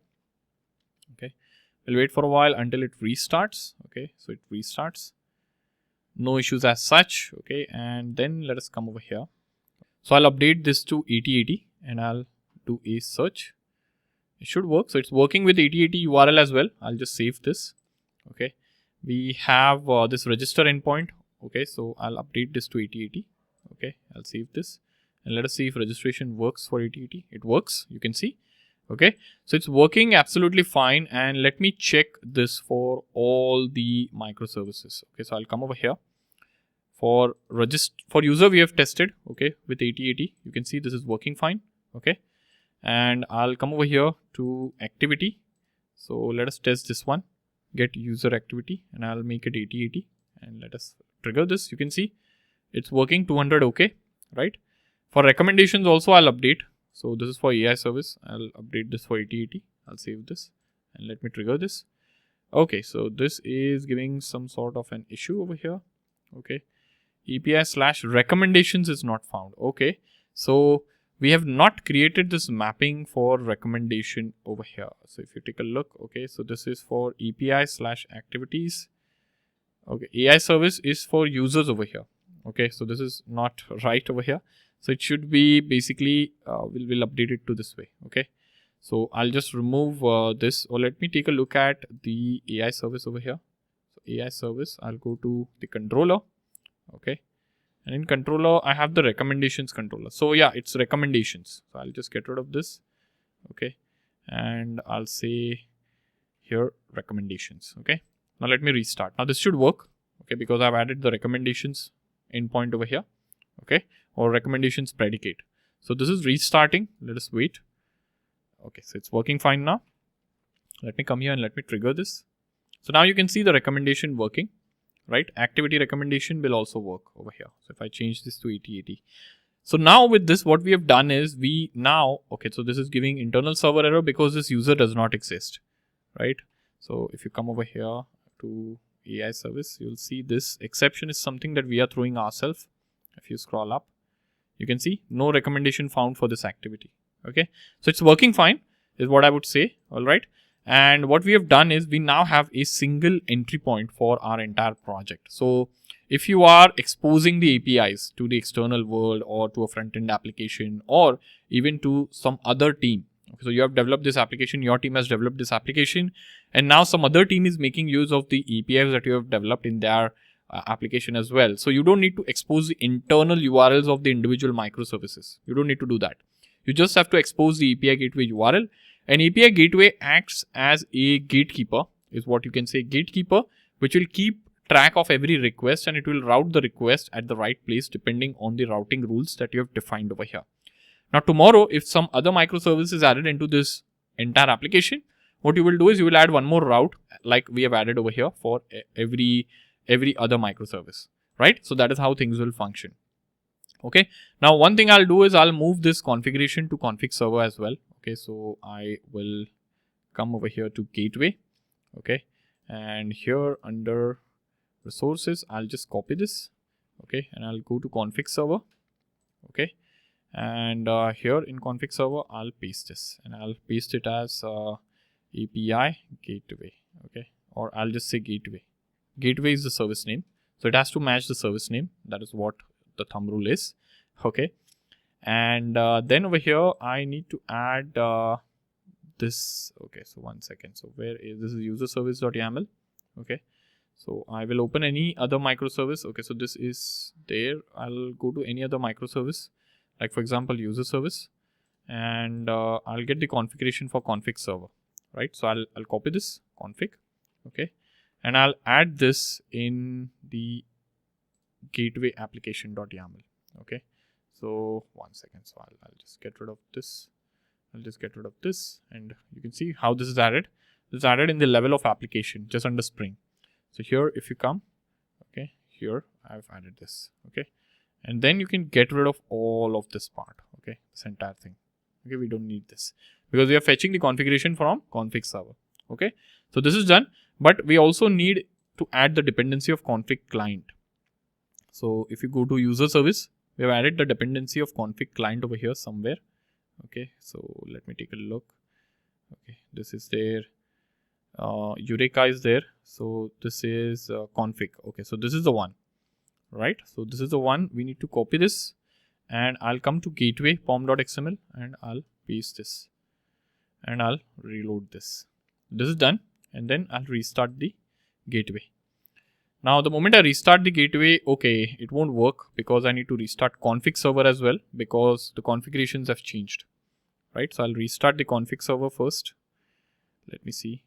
Okay, we'll wait for a while until it restarts. Okay, so it restarts, no issues as such. Okay, and then let us come over here. So I'll update this to 8080 and I'll do a search. It should work. So it's working with 8080 URL as well. I'll just save this. Okay, we have this register endpoint. Okay, so I'll update this to 8080. Okay, I'll save this, and let us see if registration works for 8080. It works, you can see. Okay, so it's working absolutely fine, and let me check this for all the microservices. Okay, so I'll come over here. For user we have tested, okay, with 8080. You can see this is working fine. Okay, and I'll come over here to activity. So let us test this one, get user activity, and I'll make it 8080, and let us trigger this. You can see it's working 200. Okay, right? For recommendations also I'll update. So this is for AI service. I'll update this for 8080. I'll save this and let me trigger this. Okay, so this is giving some sort of an issue over here. Okay, API slash recommendations is not found. Okay, so we have not created this mapping for recommendation over here. So if you take a look, okay, so this is for API slash activities. Okay, AI service is for users over here. Okay, so this is not right over here. So it should be basically, we'll update it to this way. Okay, so I'll just remove this, or let me take a look at the AI service over here. So AI service, I'll go to the controller. Okay, and in controller, I have the recommendations controller. So yeah, it's recommendations. So I'll just get rid of this. Okay, and I'll say here recommendations. Okay, now let me restart. Now this should work. Okay, because I've added the recommendations endpoint over here. Okay, or recommendations predicate. So this is restarting. Let us wait. Okay, so it's working fine now. Let me come here and let me trigger this. So now you can see the recommendation working, right? Activity recommendation will also work over here. So if I change this to 8080. So now with this, what we have done is okay, so this is giving internal server error because this user does not exist, right? So if you come over here to AI service, you'll see this exception is something that we are throwing ourselves. If you scroll up, you can see no recommendation found for this activity. Okay, so it's working fine is what I would say. All right, and what we have done is we now have a single entry point for our entire project. So if you are exposing the APIs to the external world or to a front-end application or even to some other team, okay, so you have developed this application, your team has developed this application, and now some other team is making use of the APIs that you have developed in their application as well. So you don't need to expose the internal URLs of the individual microservices. You don't need to do that. You just have to expose the API gateway URL, and API gateway acts as a gatekeeper, is what you can say, gatekeeper, which will keep track of every request, and it will route the request at the right place depending on the routing rules that you have defined over here. Now tomorrow, if some other microservice is added into this entire application, what you will do is you will add one more route like we have added over here for every other microservice, right? So that is how things will function. Okay, now one thing I'll do is I'll move this configuration to config server as well. Okay, so I will come over here to gateway. Okay, and here under resources, I'll just copy this. Okay, and I'll go to config server. Okay, and here in config server, I'll paste this, and I'll paste it as API gateway. Okay, or I'll just say gateway. Gateway is the service name, so it has to match the service name. That is what the thumb rule is. Okay, and then over here I need to add this. Okay, so one second. So where is this? Is user service.yaml. Okay, so I will open any other microservice. Okay, so this is there. I'll go to any other microservice, like for example user service, and I'll get the configuration for config server. Right, so I'll copy this config. Okay, and I'll add this in the gateway application.yaml. Okay, so one second. So I'll just get rid of this. I'll just get rid of this, and you can see how this is added. This is added in the level of application, just under Spring. So here, if you come, okay, here I've added this. Okay, and then you can get rid of all of this part. Okay, this entire thing. Okay, we don't need this because we are fetching the configuration from config server. Okay, so this is done, but we also need to add the dependency of config client. So if you go to user service, we have added the dependency of config client over here somewhere. Okay, so let me take a look. Okay, this is there. Eureka is there. So this is config. Okay, so this is the one, right? So this is the one. We need to copy this, and I'll come to gateway pom.xml and I'll paste this, and I'll reload this. This is done, and then I'll restart the gateway. Now the moment I restart the gateway, okay, it won't work because I need to restart config server as well because the configurations have changed, right? So I'll restart the config server first. Let me see,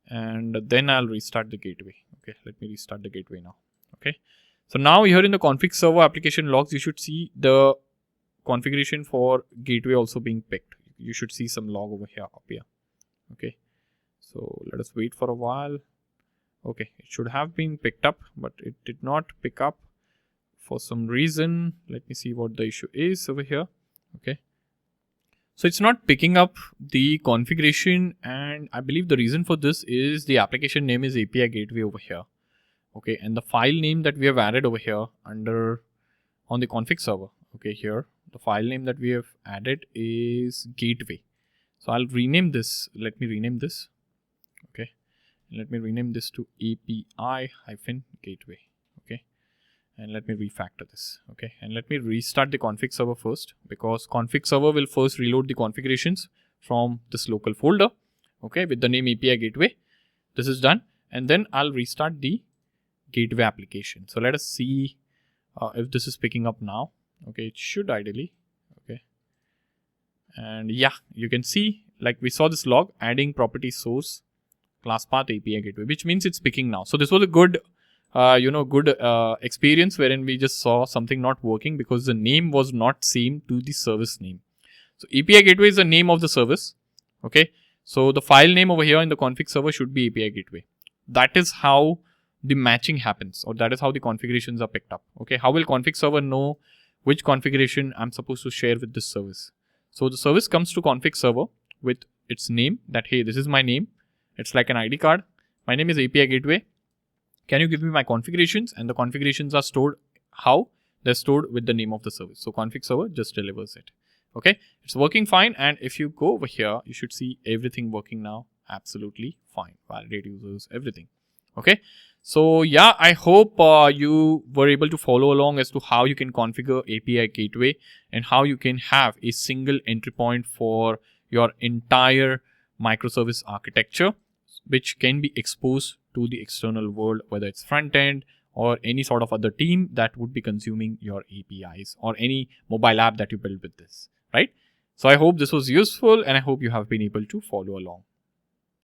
and then I'll restart the gateway. Okay, let me restart the gateway now. Okay, so now here in the config server application logs, you should see the configuration for gateway also being picked. You should see some log over here up here. Okay, so let us wait for a while. Okay, it should have been picked up, but it did not pick up for some reason. Let me see what the issue is over here. Okay, so it's not picking up the configuration, and I believe the reason for this is the application name is API gateway over here. Okay, and the file name that we have added over here under on the config server. Okay, here the file name that we have added is gateway. So I'll rename this. Let me rename this. Okay, let me rename this to API-gateway. Okay, and let me refactor this. Okay, and let me restart the config server first because config server will first reload the configurations from this local folder. Okay, with the name API gateway. This is done, and then I'll restart the gateway application. So let us see if this is picking up now. Okay, it should ideally. Okay, and yeah, you can see like we saw this log adding property source class path API gateway, which means it's picking now. So this was a good experience wherein we just saw something not working because the name was not same to the service name. So API gateway is the name of the service. Okay, so the file name over here in the config server should be API gateway. That is how the matching happens, or that is how the configurations are picked up. Okay, how will config server know which configuration I'm supposed to share with this service? So the service comes to config server with its name that, hey, this is my name. It's like an ID card. My name is API gateway. Can you give me my configurations? And the configurations are stored how? They're stored with the name of the service. So config server just delivers it. Okay, it's working fine. And if you go over here, you should see everything working now. Absolutely fine. Validate users, everything. Okay, so yeah, I hope you were able to follow along as to how you can configure API gateway and how you can have a single entry point for your entire microservice architecture, which can be exposed to the external world, whether it's front end or any sort of other team that would be consuming your APIs or any mobile app that you build with this, right? So I hope this was useful and I hope you have been able to follow along.